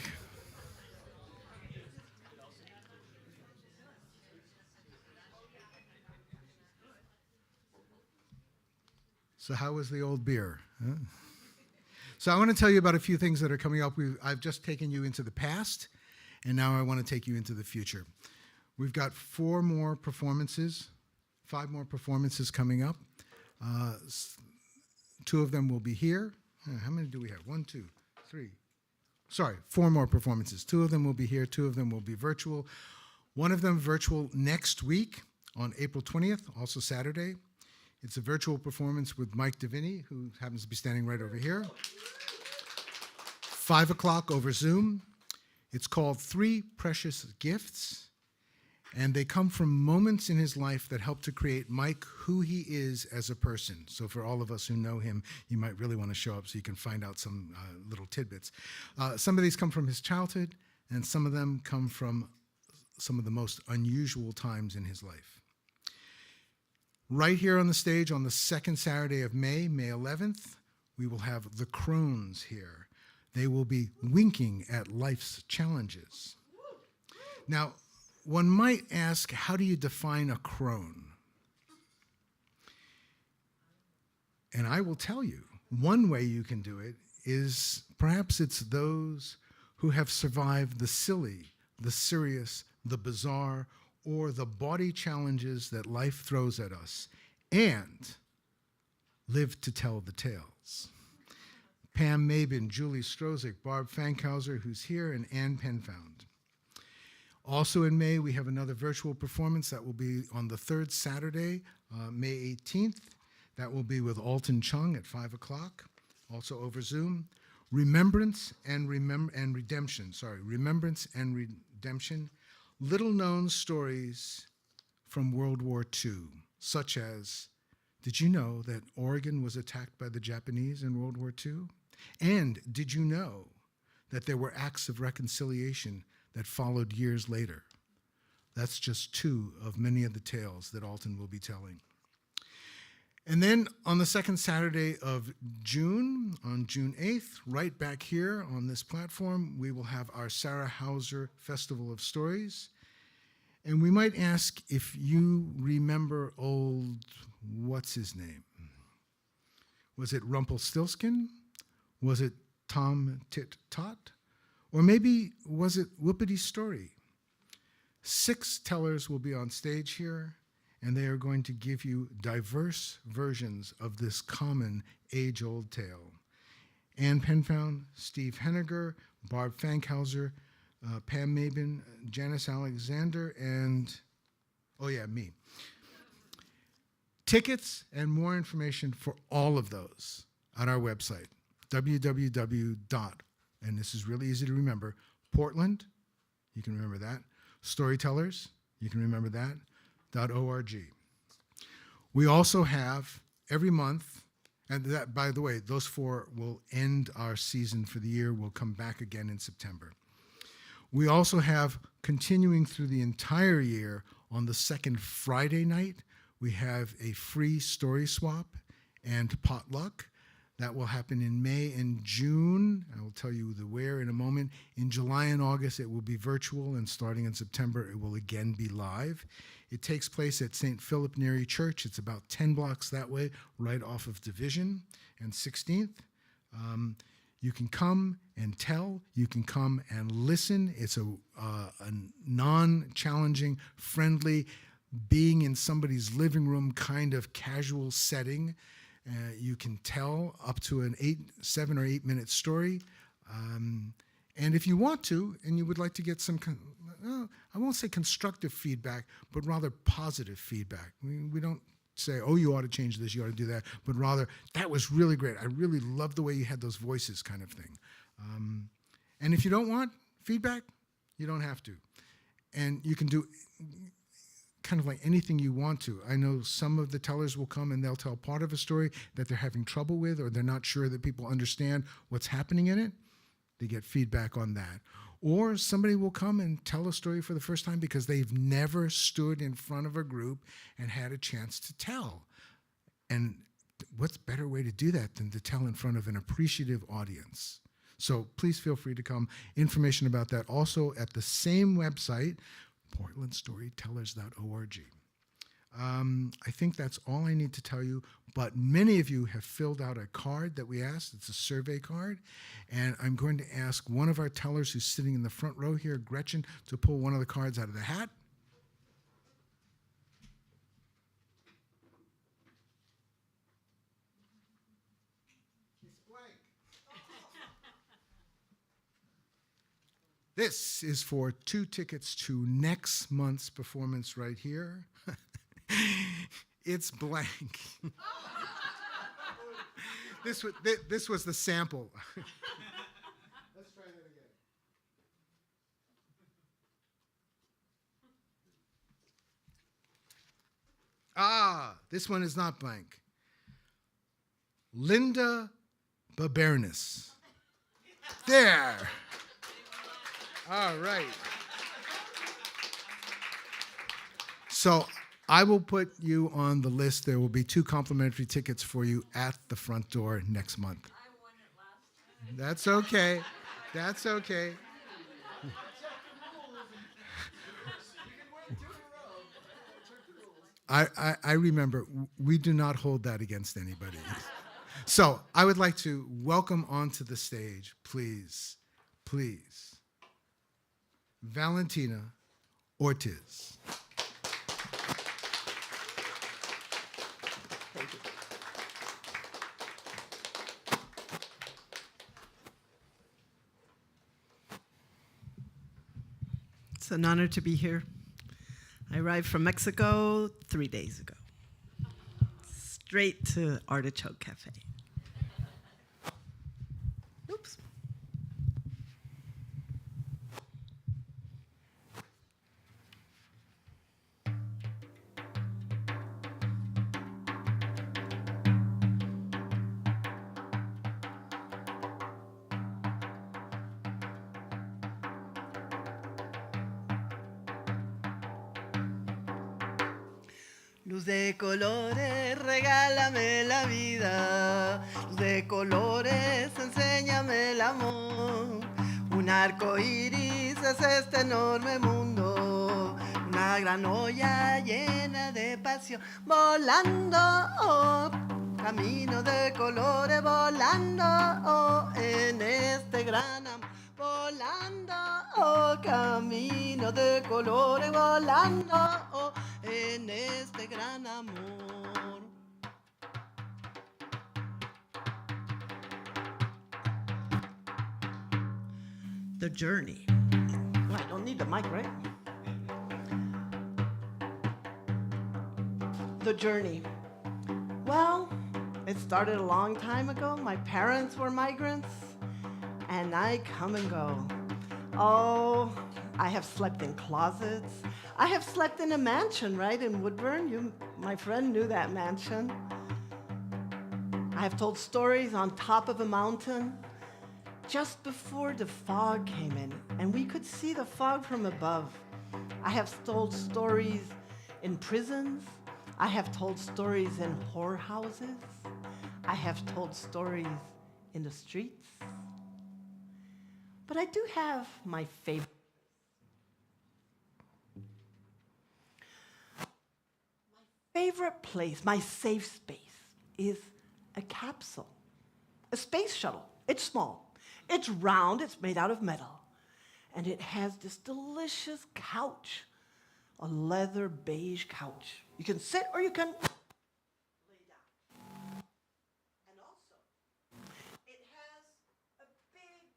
So how was the old beer? Huh? So I want to tell you about a few things that are coming up. I've just taken you into the past, and now I want to take you into the future. We've got 5 more performances coming up. 2 of them will be here. How many do we have? 1, 2, 3. Sorry, 4 more performances. 2 of them will be here. 2 of them will be virtual. One of them virtual next week on April 20th, also Saturday. It's a virtual performance with Mike Davini, who happens to be standing right over here. 5 o'clock over Zoom. It's called 3 Precious Gifts, and they come from moments in his life that help to create Mike who he is as a person. So for all of us who know him, you might really want to show up so you can find out some little tidbits. Some of these come from his childhood, and some of them come from some of the most unusual times in his life. Right here on the stage on the second Saturday of May, May 11th, we will have the Crones here. They will be winking at life's challenges. Now, one might ask, how do you define a crone? And I will tell you, one way you can do it is perhaps it's those who have survived the silly, the serious, the bizarre, or the body challenges that life throws at us, and live to tell the tales. Pam Mabin, Julie Strozik, Barb Fankhauser, who's here, and Ann Penfound. Also in May, we have another virtual performance that will be on the 3rd Saturday, May 18th. That will be with Alton Chung at 5 o'clock, also over Zoom. Remembrance and Redemption. Remembrance and Redemption. Little-known stories from World War II, such as, did you know that Oregon was attacked by the Japanese in World War II? And did you know that there were acts of reconciliation that followed years later? That's just 2 of many of the tales that Alton will be telling. And then on the second Saturday of June, on June 8th, right back here on this platform, we will have our Sarah Hauser Festival of Stories. And we might ask if you remember old, what's his name? Was it Rumpelstiltskin? Was it Tom Tit Tot? Or maybe was it Whoopity Story? 6 tellers will be on stage here, and they are going to give you diverse versions of this common age-old tale. Ann Penfound, Steve Henniger, Barb Fankhauser, Pam Mabin, Janice Alexander, and, me. Tickets and more information for all of those on our website, www. And this is really easy to remember, Portland, you can remember that, Storytellers, you can remember that, .org. We also have every month, and that, by the way, those 4 will end our season for the year. We'll come back again in September. We also have, continuing through the entire year, on the second Friday night, we have a free story swap and potluck. That will happen in May and June. I will tell you the where in a moment. In July and August, it will be virtual, and starting in September, it will again be live. It takes place at St. Philip Neri Church. It's about 10 blocks that way, right off of Division and 16th. You can come and tell. You can come and listen. It's a non-challenging, friendly, being in somebody's living room kind of casual setting. You can tell up to an 7 or 8 minute story. And if you want to, and you would like to get some, I won't say constructive feedback, but rather positive feedback. We don't say, oh, you ought to change this, you ought to do that, but rather, that was really great. I really love the way you had those voices, kind of thing. And if you don't want feedback, you don't have to. And you can do kind of like anything you want to. I know some of the tellers will come and they'll tell part of a story that they're having trouble with, or they're not sure that people understand what's happening in it. They get feedback on that. Or somebody will come and tell a story for the first time because they've never stood in front of a group and had a chance to tell. And what's better way to do that than to tell in front of an appreciative audience? So please feel free to come. Information about that also at the same website, portlandstorytellers.org. I think that's all I need to tell you, but many of you have filled out a card that we asked. It's a survey card, and I'm going to ask one of our tellers who's sitting in the front row here, Gretchen, to pull one of the cards out of the hat. It's blank. This is for 2 tickets to next month's performance right here. It's blank. This was the sample. Let's try that again. This one is not blank. Linda Babernis. There. All right. So I will put you on the list. There will be 2 complimentary tickets for you at the front door next month. I won it last time. That's okay. That's okay. I remember, we do not hold that against anybody. So I would like to welcome onto the stage, please, Valentina Ortiz. Thank you. It's an honor to be here. I arrived from Mexico 3 days ago, straight to Artichoke Cafe. Oops. Luz de colores, regálame la vida. Luz de colores, enséñame el amor. Un arco iris es este enorme mundo. Una gran olla llena de pasión. Volando, oh, camino de colores, volando, oh, en este gran amor. Volando, oh, camino de colores, volando, oh, en este gran amor. The journey. Oh, I don't need the mic, right? The journey. Well, it started a long time ago. My parents were migrants, and I come and go. Oh, I have slept in closets. I have slept in a mansion, right, in Woodburn. My friend knew that mansion. I have told stories on top of a mountain just before the fog came in, and we could see the fog from above. I have told stories in prisons. I have told stories in whorehouses. I have told stories in the streets. But I do have my favorite. Favorite place, my safe space, is a capsule, a space shuttle. It's small, it's round, it's made out of metal, and it has this delicious couch, a leather beige couch. You can sit or you can lay down. And also, it has a big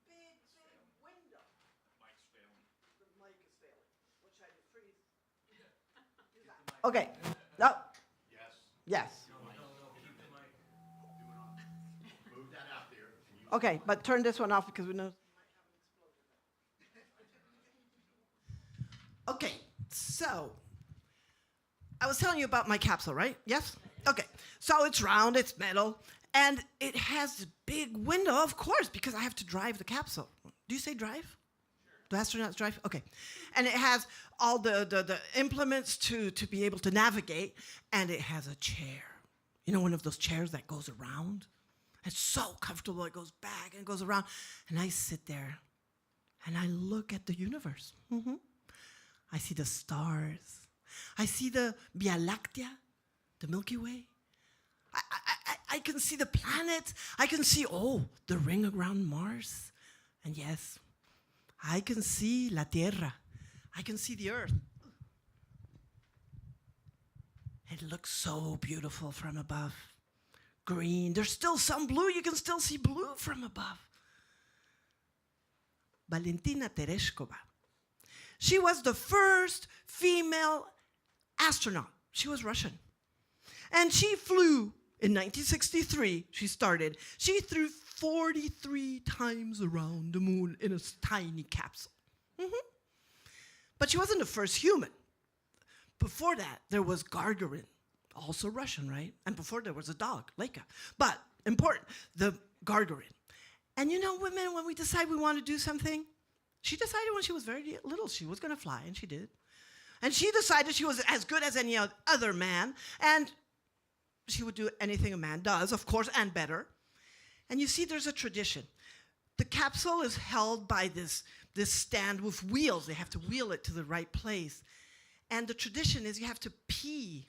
window. Mic's failing. The mic is failing. What should I do? Freeze? Do that. Okay. No. Yes. No, keep the mic. Do it on. Move that out there. Okay, but turn this one off because we know. Okay, so I was telling you about my capsule, right? Yes? Okay, so it's round, it's metal, and it has this big window, of course, because I have to drive the capsule. Do you say drive? Do astronauts drive? Okay. And it has all the implements to be able to navigate, and it has a chair. You know, one of those chairs that goes around? It's so comfortable. It goes back and it goes around. And I sit there and I look at the universe. I see the stars. I see the Via Láctea, the Milky Way. I can see the planets. I can see, the ring around Mars. And yes, I can see la Tierra. I can see the Earth. It looks so beautiful from above. Green. There's still some blue. You can still see blue from above. Valentina Tereshkova. She was the first female astronaut. She was Russian. And she flew in 1963. She started. She flew 43 times around the moon in a tiny capsule. But she wasn't the first human. Before that, there was Gagarin, also Russian, right? And before there was a dog, Laika. But important, the Gagarin. And you know, women, when we decide we want to do something, she decided when she was very little she was going to fly, and she did. And she decided she was as good as any other man, and she would do anything a man does, of course, and better. And you see, there's a tradition. The capsule is held by this stand with wheels. They have to wheel it to the right place. And the tradition is you have to pee.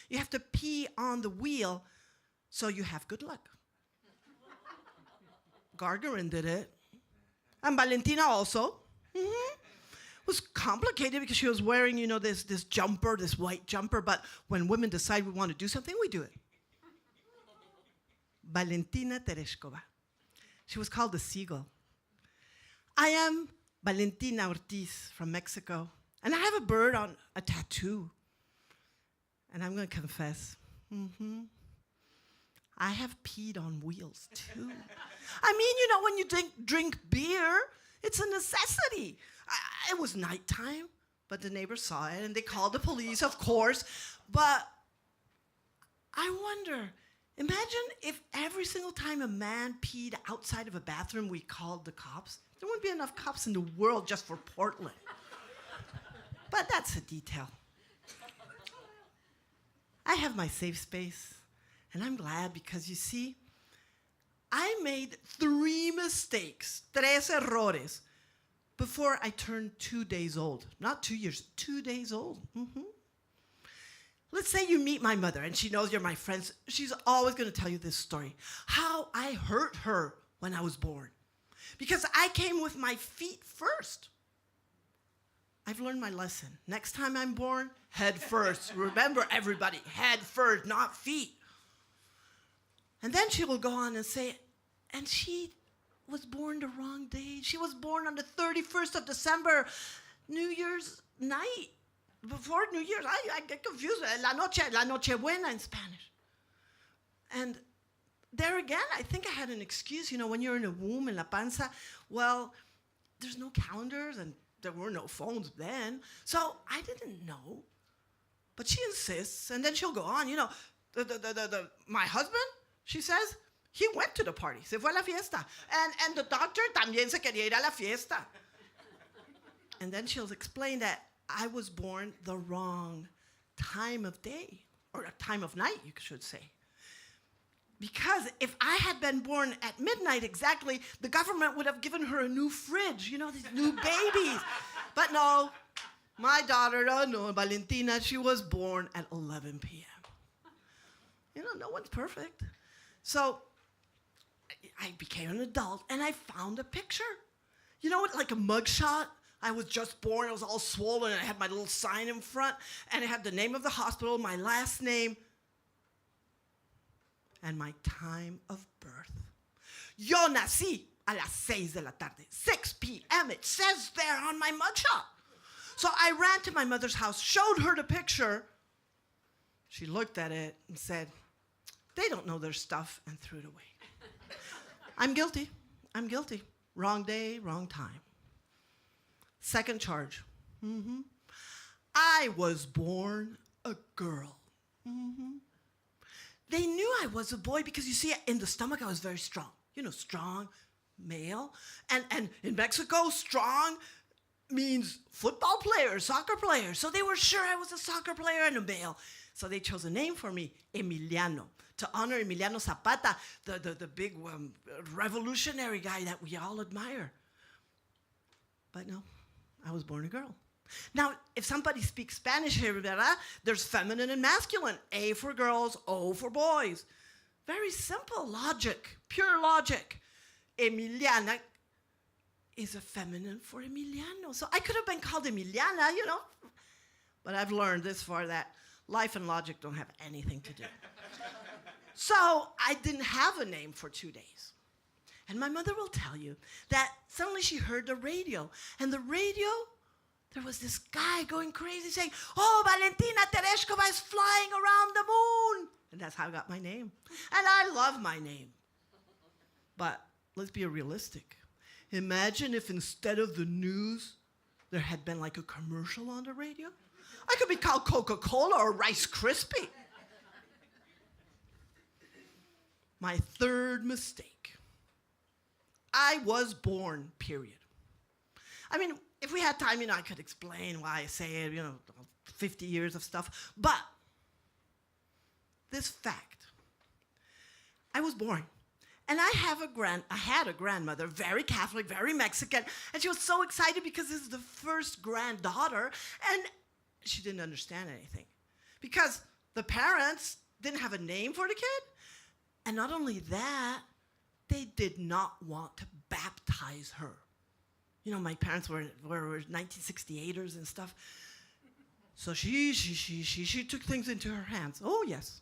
You have to pee on the wheel so you have good luck. Gagarin did it. And Valentina also. It was complicated because she was wearing, this jumper, this white jumper. But when women decide we want to do something, we do it. Valentina Tereshkova. She was called the Seagull. I am Valentina Ortiz from Mexico. And I have a bird on a tattoo. And I'm going to confess. I have peed on wheels, too. I mean, when you drink beer, it's a necessity. It was nighttime, but the neighbors saw it, and they called the police, of course. But I wonder, imagine if every single time a man peed outside of a bathroom, we called the cops. There wouldn't be enough cops in the world just for Portland. But that's a detail. I have my safe space, and I'm glad because, you see, I made 3 mistakes, 3 errores, before I turned 2 days old. Not 2 years, 2 days old. Let's say you meet my mother, and she knows you're my friends. She's always going to tell you this story, how I hurt her when I was born. Because I came with my feet first. I've learned my lesson. Next time I'm born, head first. Remember, everybody, head first, not feet. And then she will go on and say, and she was born the wrong day. She was born on the 31st of December, New Year's night. Before New Year's, I get confused. La Nochebuena in Spanish. And there again, I think I had an excuse. When you're in a womb, in la panza, well, there's no calendars, and there were no phones then. So I didn't know. But she insists, and then she'll go on. My husband, she says, he went to the party. Se fue a la fiesta. And the doctor también se quería ir a la fiesta. And then she'll explain that I was born the wrong time of day, or a time of night, you should say. Because if I had been born at midnight exactly, the government would have given her a new fridge, these new babies. But no, my daughter, Valentina, she was born at 11 p.m. No one's perfect. So I became an adult, and I found a picture. Like a mugshot. I was just born, I was all swollen, and I had my little sign in front, and it had the name of the hospital, my last name, and my time of birth. Yo nací a las 6 de la tarde, 6 p.m. It says there on my mugshot. So I ran to my mother's house, showed her the picture. She looked at it and said, they don't know their stuff, and threw it away. I'm guilty. Wrong day, wrong time. Second charge. I was born a girl. They knew I was a boy because, you see, in the stomach I was very strong. Strong, male. And in Mexico, strong means football player, soccer player. So they were sure I was a soccer player and a male. So they chose a name for me, Emiliano. to honor Emiliano Zapata, the big revolutionary guy that we all admire. But no, I was born a girl. Now, if somebody speaks Spanish here, there's feminine and masculine. A for girls, O for boys. Very simple logic, pure logic. Emiliana is a feminine for Emiliano. So I could have been called Emiliana, you know. But I've learned this far that life and logic don't have anything to do. So I didn't have a name for 2 days. And my mother will tell you that suddenly she heard the radio. And the radio, there was this guy going crazy saying, oh, Valentina Tereshkova is flying around the moon. And that's how I got my name. And I love my name. But let's be realistic. Imagine if instead of the news, there had been like a commercial on the radio. I could be called Coca-Cola or Rice Krispie. My third mistake. I was born, period. I mean, if we had time, I could explain why I say it, 50 years of stuff. But this fact, I was born. And I had a grandmother, very Catholic, very Mexican, and she was so excited because this is the first granddaughter, and she didn't understand anything. Because the parents didn't have a name for the kid, and not only that, they did not want to baptize her. My parents were 1968ers and stuff. So she took things into her hands. Oh, yes.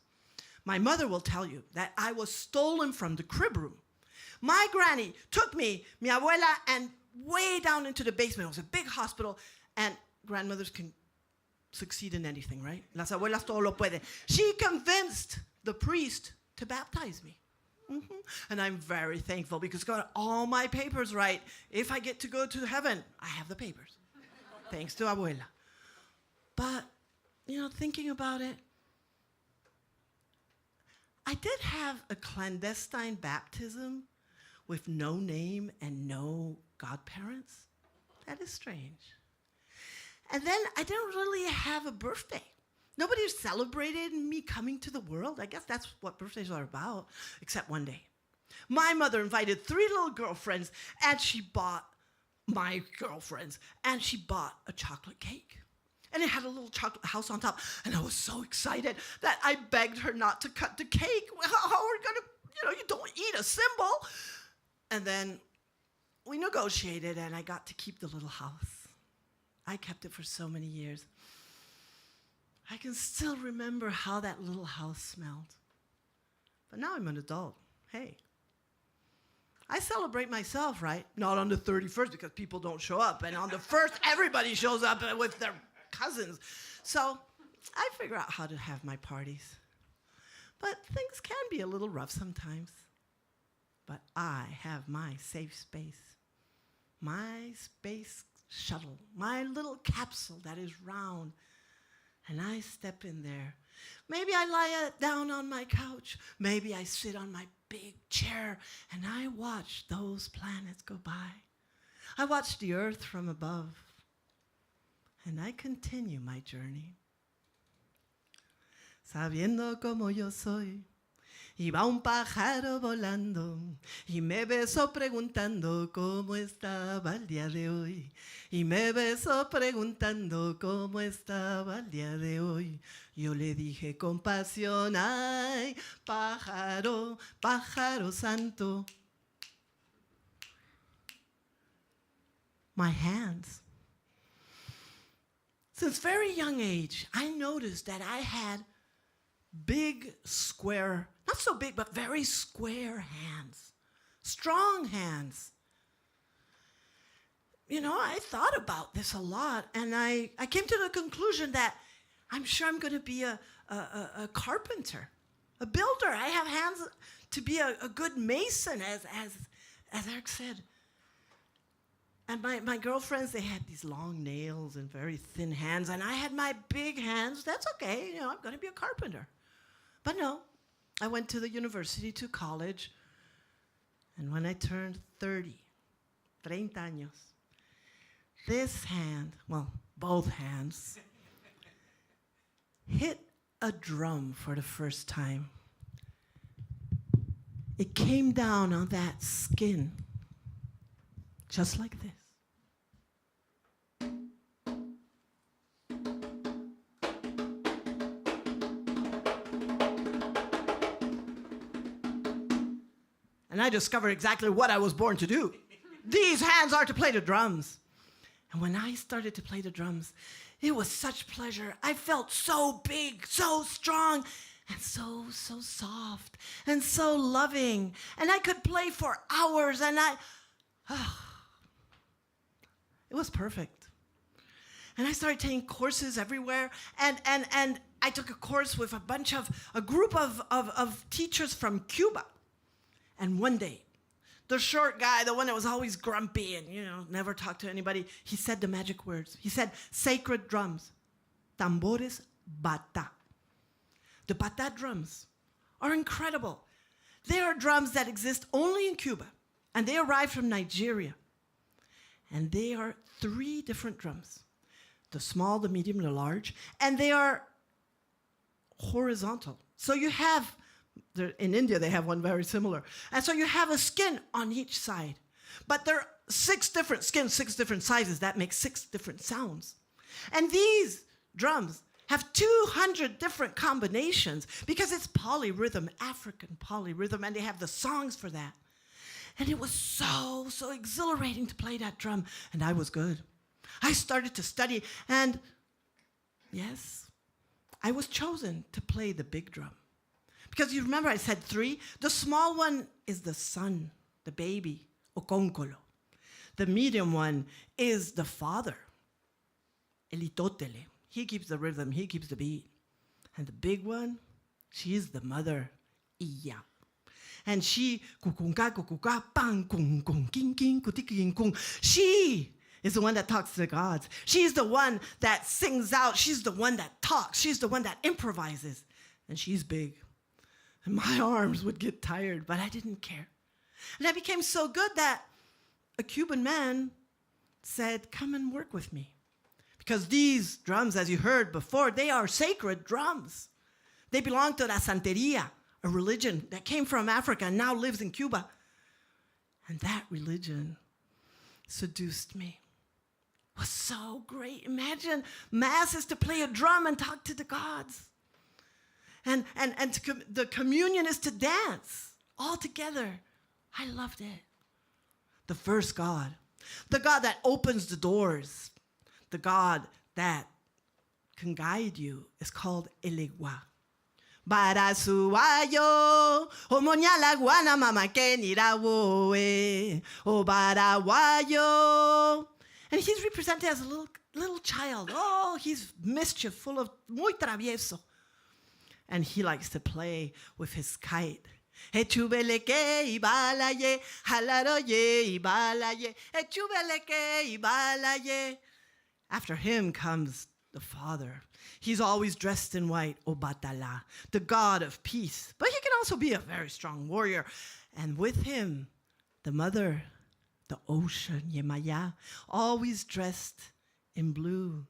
My mother will tell you that I was stolen from the crib room. My granny took me, mi abuela, and way down into the basement. It was a big hospital, and grandmothers can succeed in anything, right? Las abuelas todo lo pueden. She convinced the priest to baptize me. Mm-hmm. And I'm very thankful because got all my papers right. If I get to go to heaven, I have the papers. Thanks to abuela. But, thinking about it, I did have a clandestine baptism with no name and no godparents. That is strange. And then I didn't really have a birthday. Nobody celebrated me coming to the world. I guess that's what birthdays are about, except one day. My mother invited 3 little girlfriends, and she bought a chocolate cake. And it had a little chocolate house on top. And I was so excited that I begged her not to cut the cake. How are we going to, you don't eat a symbol. And then we negotiated, and I got to keep the little house. I kept it for so many years. I can still remember how that little house smelled. But now I'm an adult. Hey, I celebrate myself, right? Not on the 31st because people don't show up. And on the 1st, everybody shows up with their cousins. So I figure out how to have my parties. But things can be a little rough sometimes. But I have my safe space. My space shuttle. My little capsule that is round. And I step in there. Maybe I lie down on my couch. Maybe I sit on my big chair and I watch those planets go by. I watch the earth from above. And I continue my journey. Sabiendo como yo soy, iba un pájaro volando y me besó preguntando cómo estaba el día de hoy. Y me besó preguntando cómo estaba el día de hoy. Yo le dije con pasión, ay, pájaro, pájaro santo. My hands. Since very young age, I noticed that I had big, square, not so big, but very square hands. Strong hands. I thought about this a lot, and I came to the conclusion that I'm sure I'm going to be a carpenter, a builder. I have hands to be a good mason, as Eric said. And my girlfriends, they had these long nails and very thin hands, and I had my big hands. That's okay, I'm going to be a carpenter. But no, I went to the university, to college, and when I turned 30 años, this hand, well, both hands, hit a drum for the first time. it came down on that skin, just like this. And I discovered exactly what I was born to do. These hands are to play the drums. And when I started to play the drums, it was such pleasure. I felt so big, so strong, and so soft, and so loving. And I could play for hours, and it was perfect. And I started taking courses everywhere, and I took a course with a group of teachers from Cuba. And one day, the short guy, the one that was always grumpy and, never talked to anybody, he said the magic words. He said, sacred drums, tambores bata. The bata drums are incredible. They are drums that exist only in Cuba, and they arrived from Nigeria. And they are 3 different drums, the small, the medium, the large, and they are horizontal. So you have, in India, they have one very similar. And so you have a skin on each side. But there are 6 different skins, 6 different sizes. That makes 6 different sounds. And these drums have 200 different combinations because it's polyrhythm, African polyrhythm, and they have the songs for that. And it was so exhilarating to play that drum. And I was good. I started to study, and yes, I was chosen to play the big drum. Because you remember I said 3? The small one is the son, the baby, okonkolo. The medium one is the father, elitotele. He keeps the rhythm, he keeps the beat. And the big one, she is the mother, iya. And she, kukunka, kukuka, pang, kung, kung, king, king, kutiking, kung. She is the one that talks to the gods. She's the one that sings out. She's the one that talks. She's the one that improvises. And she's big. And my arms would get tired, but I didn't care. And I became so good that a Cuban man said, come and work with me. Because these drums, as you heard before, they are sacred drums. They belong to la Santeria, a religion that came from Africa and now lives in Cuba. And that religion seduced me. It was so great. Imagine Mass is to play a drum and talk to the gods. And the communion is to dance all together. I loved it. The first God, the God that opens the doors, the God that can guide you, is called Elegua. Barasuayo, omonyala guana mama kenira woe, o baraguayo. And he's represented as a little child. Oh, he's mischief, full of muy travieso. And he likes to play with his kite. Echubeleke ibalaye, halaroye ibalaye, echubeleke ibalaye. After him comes the father. He's always dressed in white, Obatala, the god of peace. But he can also be a very strong warrior. And with him, the mother, the ocean, Yemaya, always dressed in blue.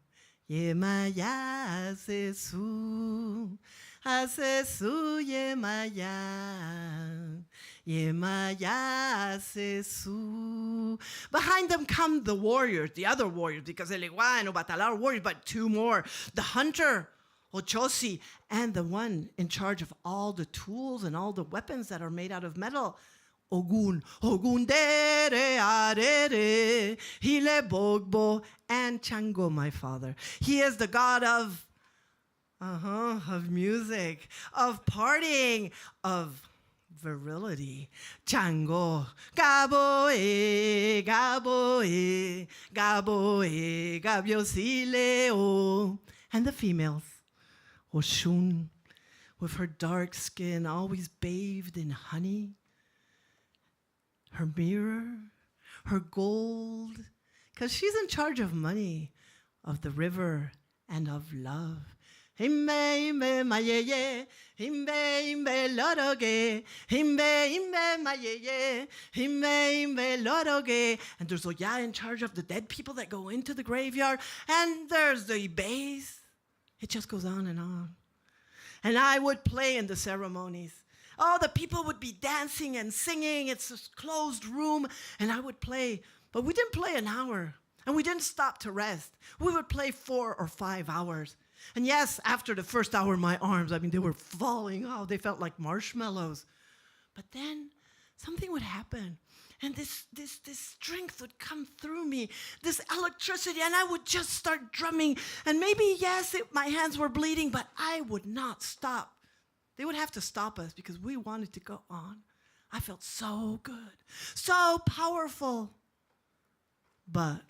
Yemaya sesu, asesu Yemaya, Yemaya sesu. Behind them come the warriors, the other warriors, because Elegua and Obatala are warriors, but 2 more. The hunter, Ochosi, and the one in charge of all the tools and all the weapons that are made out of metal, Ogun, Ogun dere arere, Hile Bogbo, and Chango, my father. He is the god of music, of partying, of virility. Chango, Gaboe, Gaboe, Gaboe, Gabiosileo. And the females, Oshun, with her dark skin always bathed in honey, her mirror, her gold, because she's in charge of money, of the river, and of love. Himbe, himbe, mayeye, himbe, himbe, loroge, himbe, himbe, mayeye, himbe, himbe, loroge. And there's Oya in charge of the dead people that go into the graveyard, and there's the bays. It just goes on and on. And I would play in the ceremonies. Oh, the people would be dancing and singing. It's this closed room, and I would play. But we didn't play an hour, and we didn't stop to rest. We would play 4 or 5 hours. And yes, after the first hour, my arms, they were falling. Oh, they felt like marshmallows. But then something would happen, and this strength would come through me, this electricity, and I would just start drumming. And maybe, yes, my hands were bleeding, but I would not stop. They would have to stop us because we wanted to go on. I felt so good, so powerful. But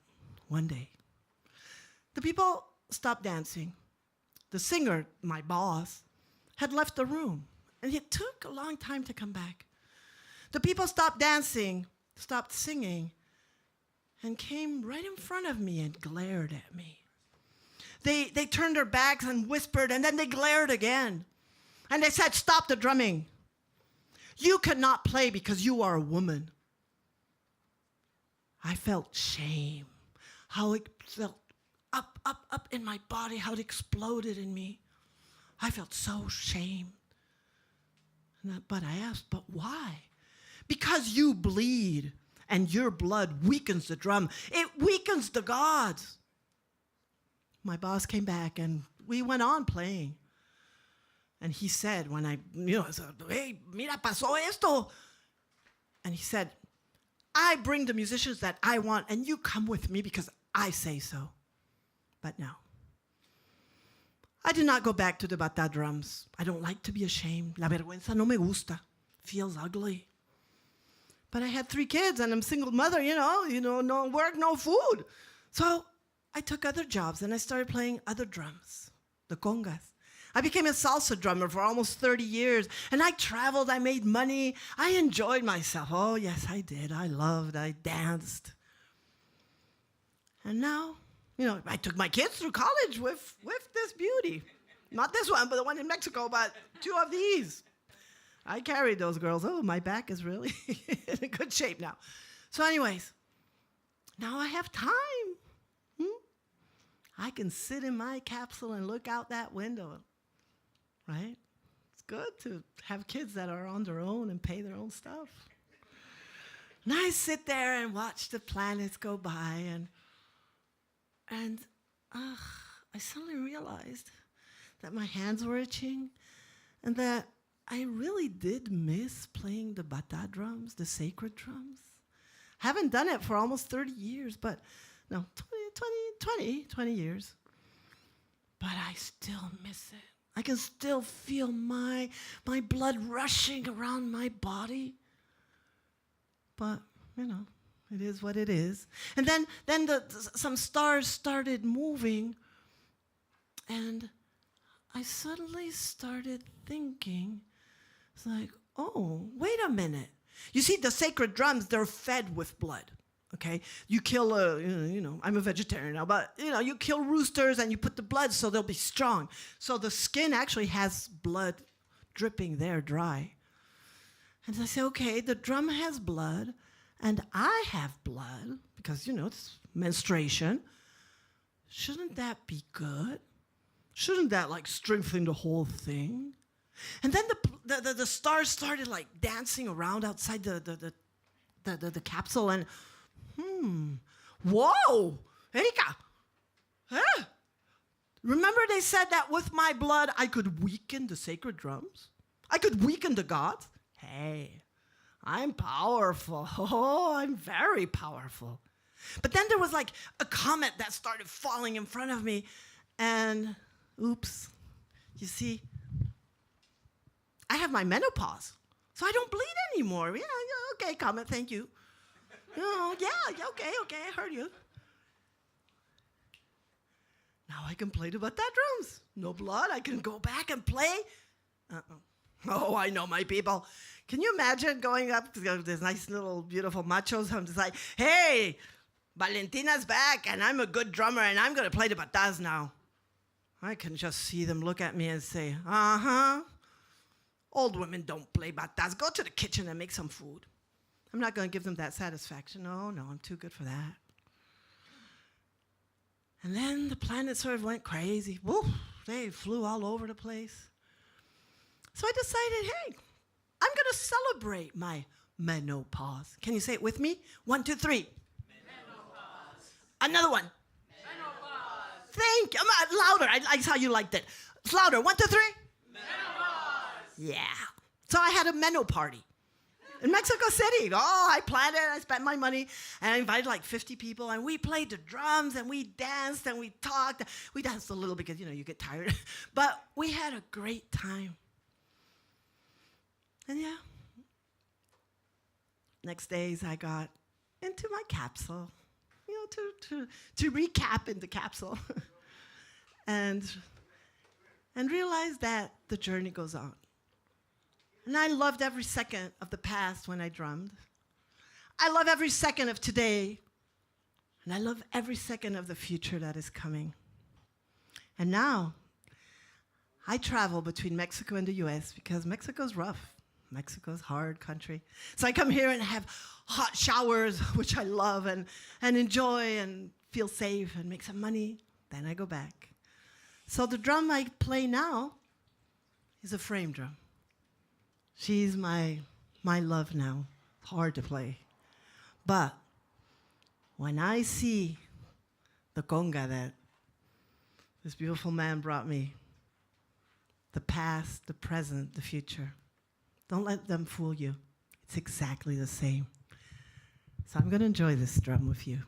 one day, the people stopped dancing. The singer, my boss, had left the room, and it took a long time to come back. The people stopped dancing, stopped singing, and came right in front of me and glared at me. They turned their backs and whispered, and then they glared again. And they said, "Stop the drumming. You cannot play because you are a woman." I felt shame, how it felt up in my body, how it exploded in me. I felt so shamed. But I asked, but why? Because you bleed, and your blood weakens the drum. It weakens the gods. My boss came back, and we went on playing. And he said, when I said, "Hey, mira, pasó esto." And he said, "I bring the musicians that I want, and you come with me because I say so." But no. I did not go back to the bata drums. I don't like to be ashamed. La vergüenza no me gusta. Feels ugly. But I had 3 kids, and I'm a single mother, no work, no food. So I took other jobs, and I started playing other drums, the congas. I became a salsa drummer for almost 30 years, and I traveled, I made money, I enjoyed myself. Oh, yes, I did. I loved, I danced. And now, I took my kids through college with this beauty. Not this one, but the one in Mexico, but 2 of these. I carried those girls. Oh, my back is really in good shape now. So anyways, now I have time. I can sit in my capsule and look out that window. Right? It's good to have kids that are on their own and pay their own stuff. And I sit there and watch the planets go by, and I suddenly realized that my hands were itching and that I really did miss playing the bata drums, the sacred drums. Haven't done it for almost 30 years, but no, 20 years. But I still miss it. I can still feel my blood rushing around my body. But, it is what it is. And then some stars started moving, and I suddenly started thinking, it's like, oh, wait a minute. You see, the sacred drums, they're fed with blood. Okay, you kill I'm a vegetarian now, but you kill roosters and you put the blood so they'll be strong. So the skin actually has blood dripping there dry. And I say, okay, the drum has blood and I have blood because, it's menstruation. Shouldn't that be good? Shouldn't that strengthen the whole thing? And then the stars started dancing around outside the capsule, and whoa, Erika, huh? Remember they said that with my blood I could weaken the sacred drums? I could weaken the gods? Hey, I'm powerful. Oh, I'm very powerful. But then there was a comet that started falling in front of me, and oops, you see, I have my menopause, so I don't bleed anymore. Yeah, okay, comet, thank you. Yeah, okay, I heard you. Now I can play the bata drums. No blood, I can go back and play. Oh, I know my people. Can you imagine going up to this nice little beautiful machos? I'm just like, hey, Valentina's back, and I'm a good drummer, and I'm going to play the batas now. I can just see them look at me and say, old women don't play batas. Go to the kitchen and make some food. I'm not going to give them that satisfaction. No, I'm too good for that. And then the planet sort of went crazy. Woo, they flew all over the place. So I decided, hey, I'm going to celebrate my menopause. Can you say it with me? 1, 2, 3. Menopause. Another one. Menopause. Thank you. Louder. I like how you liked it. It's louder. 1, 2, 3. Menopause. Yeah. So I had a menopause party in Mexico City. Oh, I planned it. I spent my money. And I invited like 50 people. And we played the drums. And we danced. And we talked. We danced a little because, you get tired. But we had a great time. And yeah. Next days, I got into my capsule, to recap in the capsule, and realized that the journey goes on. And I loved every second of the past when I drummed. I love every second of today, and I love every second of the future that is coming. And now, I travel between Mexico and the U.S. because Mexico's rough. Mexico's hard country. So I come here and have hot showers, which I love, and enjoy and feel safe and make some money. Then I go back. So the drum I play now is a frame drum. She's my love now. It's hard to play. But when I see the conga that this beautiful man brought me, the past, the present, the future, don't let them fool you. It's exactly the same. So I'm going to enjoy this drum with you.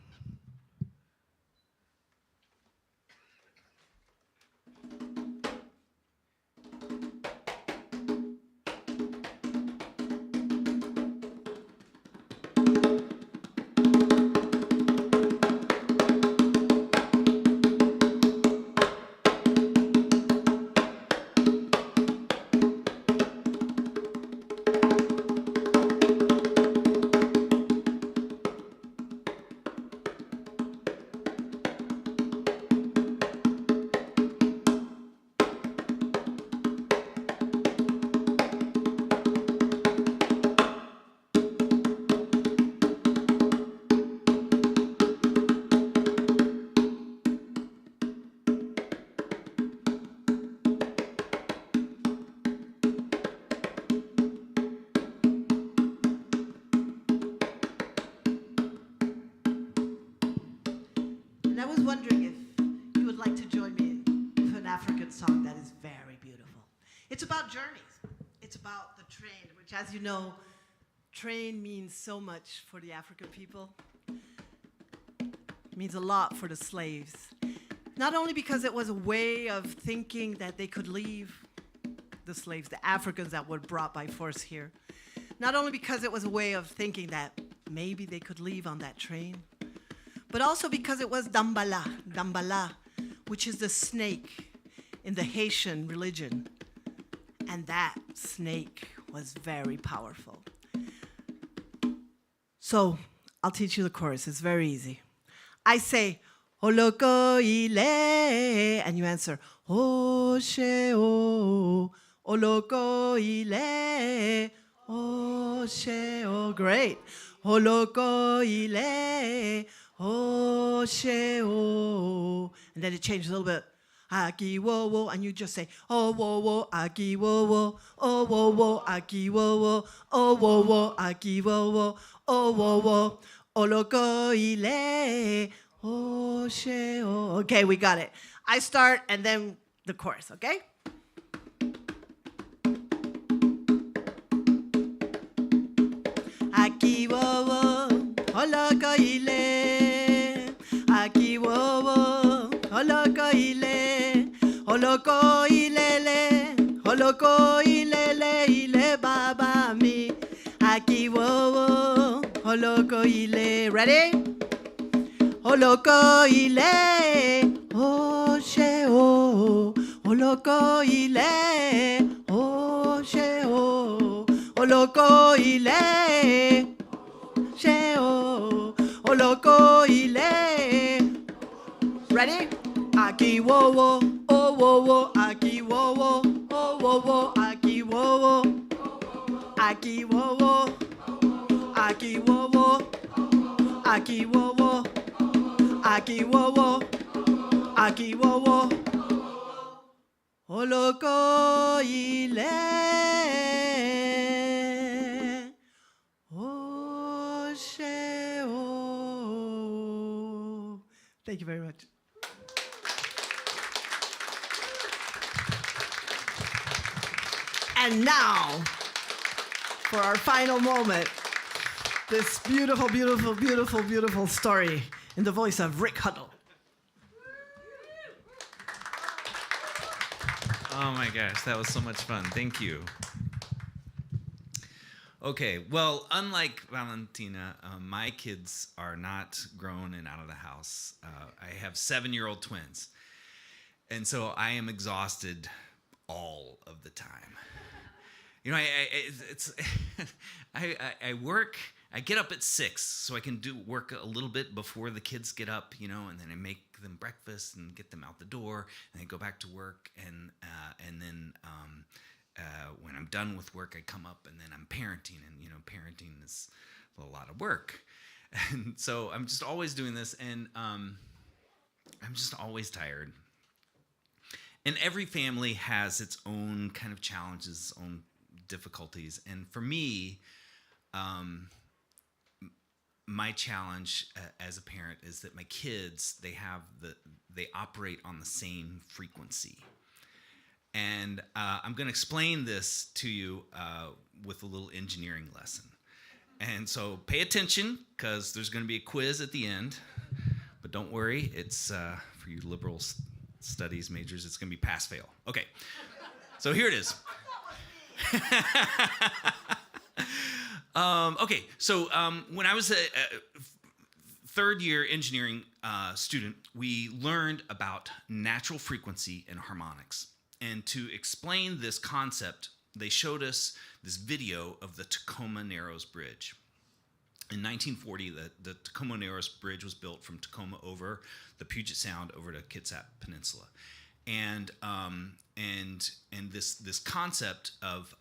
And I was wondering if you would like to join me with an African song that is very beautiful. It's about journeys. It's about the train, which, as you know, train means so much for the African people. It means a lot for the slaves. Not only because it was a way of thinking that they could leave, the slaves, the Africans that were brought by force here. Not only because it was a way of thinking that maybe they could leave on that train, but also because it was Dambala, which is the snake in the Haitian religion. And that snake was very powerful. So I'll teach you the chorus. It's very easy. I say, Oloko ile, and you answer, Oshe o, Oloko ile, Oshe o. Great. Oloko ile, Oshe o. And then it changes a little bit. Aki wo wo, and you just say, oh wo wo, aki wo wo, oh wo wo, aki wo wo, oh wo wo, aki wo wo, oh wo wo, oloko ile, oshe o. Okay, we got it. I start and then the chorus, okay? Aki wo wo, oloko ile, aki wo wo, oloko ile, oloko ilele, oloko ilele, ile baba mi, aki wo wo, oloko ile. Ready? Oloko ile, oshe o, oloko ile, oshe o, oloko ile, she o, oloko ile. Ready? Aki wo wo, oh wo wo, aki wo wo, oh wo wo, aki wo wo, aki wo wo, aki wo wo, aki wo wo, aki wo wo, aki wo wo, oloko ile. Thank you very much. And now, for our final moment, this beautiful, beautiful, beautiful, beautiful story in the voice of Rick Huddle. Oh my gosh, that was so much fun. Thank you. Okay, well, unlike Valentina, my kids are not grown and out of the house. I have 7-year-old twins. And so I am exhausted all of the time. You know, I work, I get up at 6 so I can do work a little bit before the kids get up, you know, and then I make them breakfast and get them out the door, and I go back to work, and then when I'm done with work, I come up and then I'm parenting, and you know, parenting is a lot of work, and so I'm just always doing this, and I'm just always tired. And every family has its own kind of challenges, its own difficulties, and for me, my challenge as a parent is that my kids, they operate on the same frequency. And I'm going to explain this to you with a little engineering lesson. And so pay attention, because there's going to be a quiz at the end. But don't worry, it's for you liberal studies majors, it's going to be pass-fail. Okay, so here it is. When I was a third-year engineering student, we learned about natural frequency and harmonics. And to explain this concept, they showed us this video of the Tacoma Narrows Bridge. In 1940, the Tacoma Narrows Bridge was built from Tacoma over the Puget Sound over to Kitsap Peninsula. And this concept of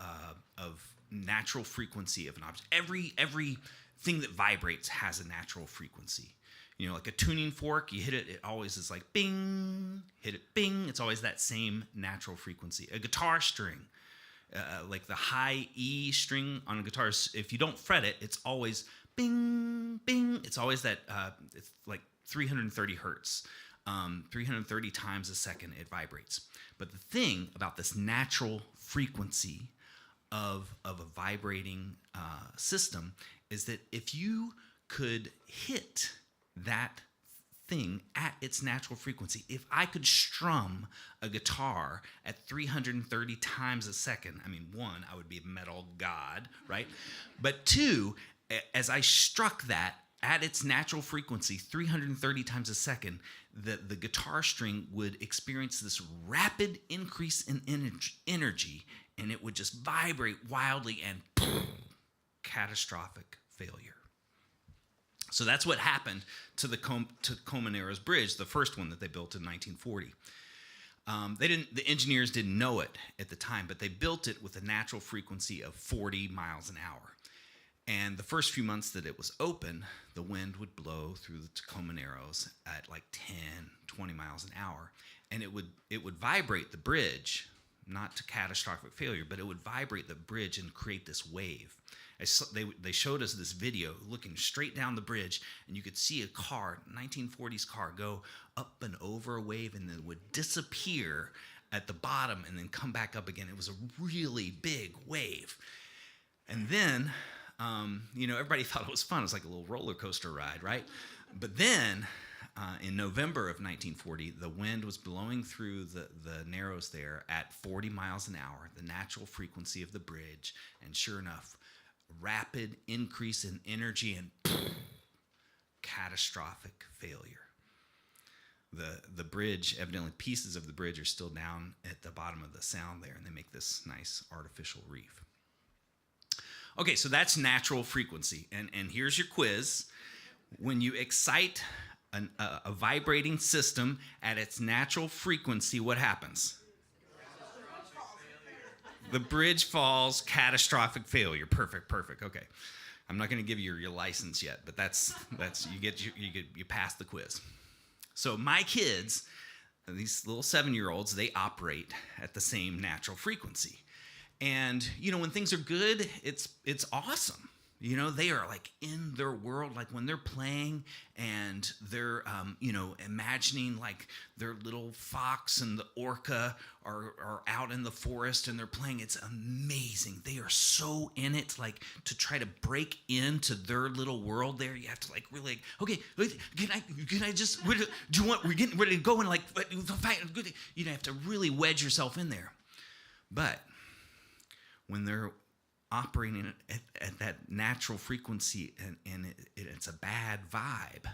natural frequency of an object. Everything that vibrates has a natural frequency. You know, like a tuning fork, you hit it, it always is like bing, hit it, bing. It's always that same natural frequency. A guitar string, like the high E string on a guitar, if you don't fret it, it's always bing, bing. It's always that, it's like 330 hertz. 330 times a second it vibrates. But the thing about this natural frequency of a vibrating system is that if you could hit that thing at its natural frequency, if I could strum a guitar at 330 times a second, I mean, one, I would be a metal god, right? But two, as I struck that at its natural frequency, 330 times a second, the guitar string would experience this rapid increase in energy, and it would just vibrate wildly and catastrophic failure. So that's what happened to the Tacoma Narrows Bridge, the first one that they built in 1940. The engineers didn't know it at the time, but they built it with a natural frequency of 40 miles an hour. And the first few months that it was open, the wind would blow through the Tacoma Narrows at like 10, 20 miles an hour. And it would vibrate the bridge, not to catastrophic failure, but it would vibrate the bridge and create this wave. They showed us this video looking straight down the bridge, and you could see a car, 1940s car, go up and over a wave and then would disappear at the bottom and then come back up again. It was a really big wave. And then, everybody thought it was fun. It was like a little roller coaster ride, right? But then, in November of 1940, the wind was blowing through the Narrows there at 40 miles an hour, the natural frequency of the bridge, and sure enough, rapid increase in energy and catastrophic failure. The bridge, evidently pieces of the bridge are still down at the bottom of the sound there, and they make this nice artificial reef. Okay, so that's natural frequency, and here's your quiz. When you excite a vibrating system at its natural frequency, what happens? The bridge falls, catastrophic failure. Perfect. Okay, I'm not going to give you your license yet, but that's you pass the quiz. So my kids, these little 7-year-olds, they operate at the same natural frequency, and when things are good, it's awesome. You know, they are like in their world, like when they're playing and they're, imagining like their little fox and the orca are out in the forest and they're playing. It's amazing. They are so in it, like to try to break into their little world there. You have to like really, okay, can I just, do you want, we're getting ready to go and like, you have to really wedge yourself in there. But when they're operating at that natural frequency and it's a bad vibe,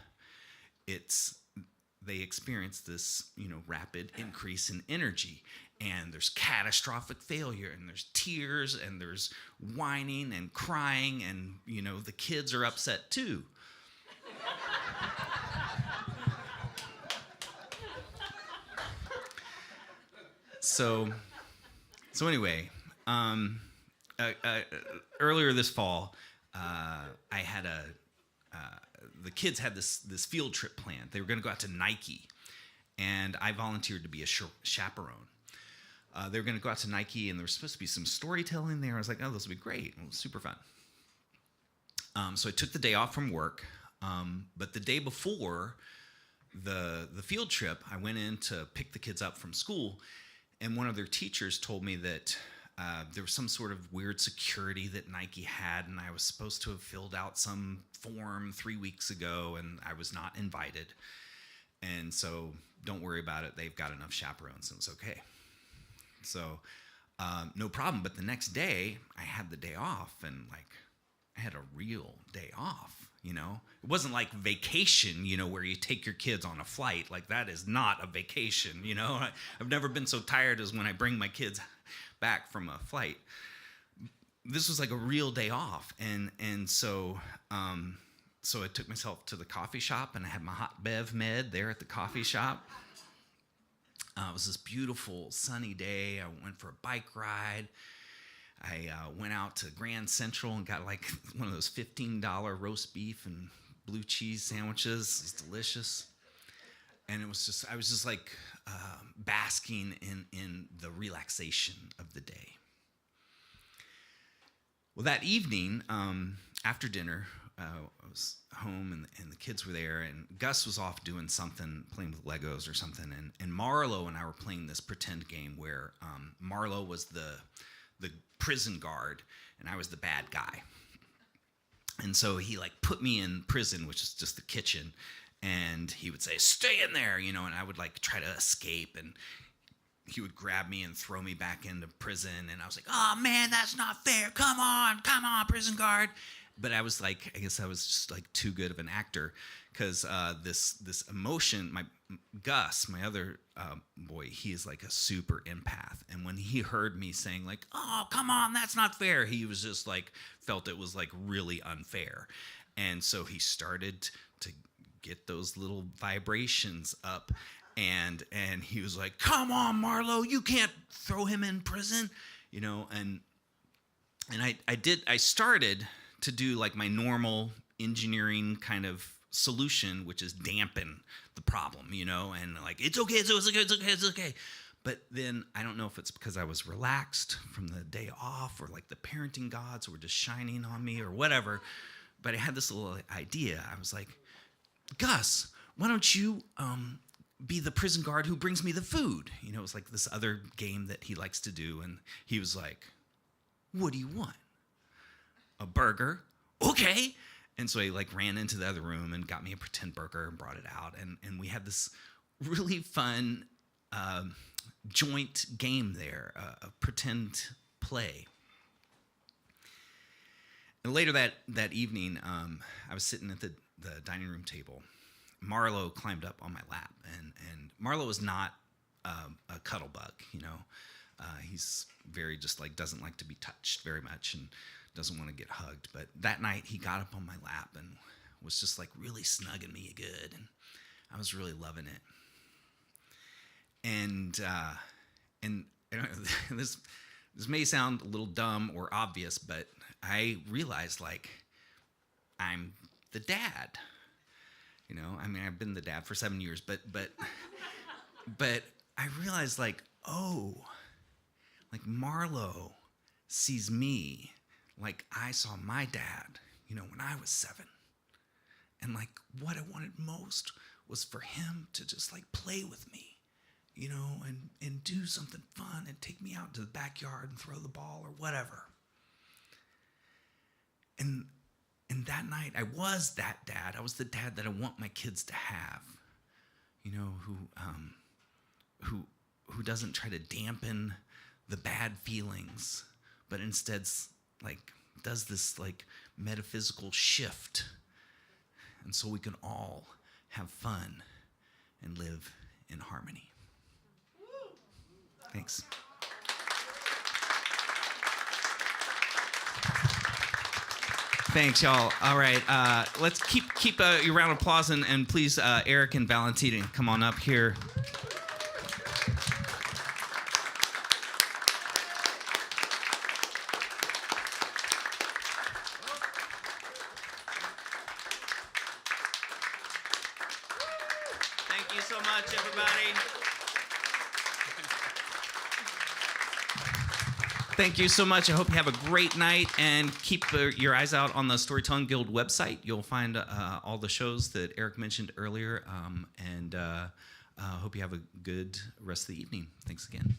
they experience this rapid increase in energy, and there's catastrophic failure, and there's tears, and there's whining and crying, and the kids are upset too. So anyway, earlier this fall, I had the kids had this field trip planned. They were going to go out to Nike, and I volunteered to be a chaperone. They were going to go out to Nike, and there was supposed to be some storytelling there. I was like, oh, this will be great. It was super fun. So I took the day off from work, but the day before the field trip, I went in to pick the kids up from school, and one of their teachers told me that there was some sort of weird security that Nike had, and I was supposed to have filled out some form 3 weeks ago, and I was not invited. And so don't worry about it. They've got enough chaperones, and it's okay. So no problem. But the next day, I had the day off, and like I had a real day off. It wasn't like vacation, where you take your kids on a flight. Like that is not a vacation. I've never been so tired as when I bring my kids back from a flight. This was like a real day off, and so I took myself to the coffee shop, and I had my hot bev med there at the coffee shop. It was this beautiful sunny day. I went for a bike ride. I went out to Grand Central and got like one of those $15 roast beef and blue cheese sandwiches. It was delicious. And I was just like basking in the relaxation of the day. Well, that evening, after dinner, I was home and the kids were there, and Gus was off doing something, playing with Legos or something, and Marlo and I were playing this pretend game where Marlo was the prison guard and I was the bad guy. And so he like put me in prison, which is just the kitchen, and he would say, "Stay in there," and I would like try to escape, and he would grab me and throw me back into prison, and I was like, "Oh man, that's not fair. Come on, prison guard." But I was like, I guess I was just like too good of an actor, because this emotion, Gus, my other boy, he is like a super empath, and when he heard me saying like, "Oh, come on, that's not fair," he was just like felt it was like really unfair, and so he started to get those little vibrations up, and he was like, "Come on, Marlo, you can't throw him in prison," and I started to do like my normal engineering kind of solution, which is dampen the problem, and like, it's okay. But then I don't know if it's because I was relaxed from the day off, or like the parenting gods were just shining on me or whatever, but I had this little idea. I was like, "Gus, why don't you be the prison guard who brings me the food?" It was like this other game that he likes to do, and he was like, "What do you want? A burger? Okay." And so he like ran into the other room and got me a pretend burger and brought it out. And we had this really fun joint game there, a pretend play. And later that evening, I was sitting at the dining room table. Marlo climbed up on my lap. And Marlo is not a cuddle bug, he's very just like doesn't like to be touched very much and doesn't want to get hugged. But that night he got up on my lap and was just like really snugging me good, and I was really loving it. And this may sound a little dumb or obvious, but I realized like I'm the dad. I've been the dad for 7 years, but I realized like, oh, like Marlo sees me like I saw my dad, when I was 7. And like what I wanted most was for him to just like play with me, and do something fun and take me out to the backyard and throw the ball or whatever. And that night, I was that dad. I was the dad that I want my kids to have, who doesn't try to dampen the bad feelings, but instead like does this like metaphysical shift, and so we can all have fun and live in harmony. Thanks. Thanks, y'all. All right, let's keep your round of applause, and please, Eric and Valentina, come on up here. Thank you so much, everybody. Thank you so much. I hope you have a great night, and keep your eyes out on the Storytelling Guild website. You'll find all the shows that Eric mentioned earlier, and hope you have a good rest of the evening. Thanks again.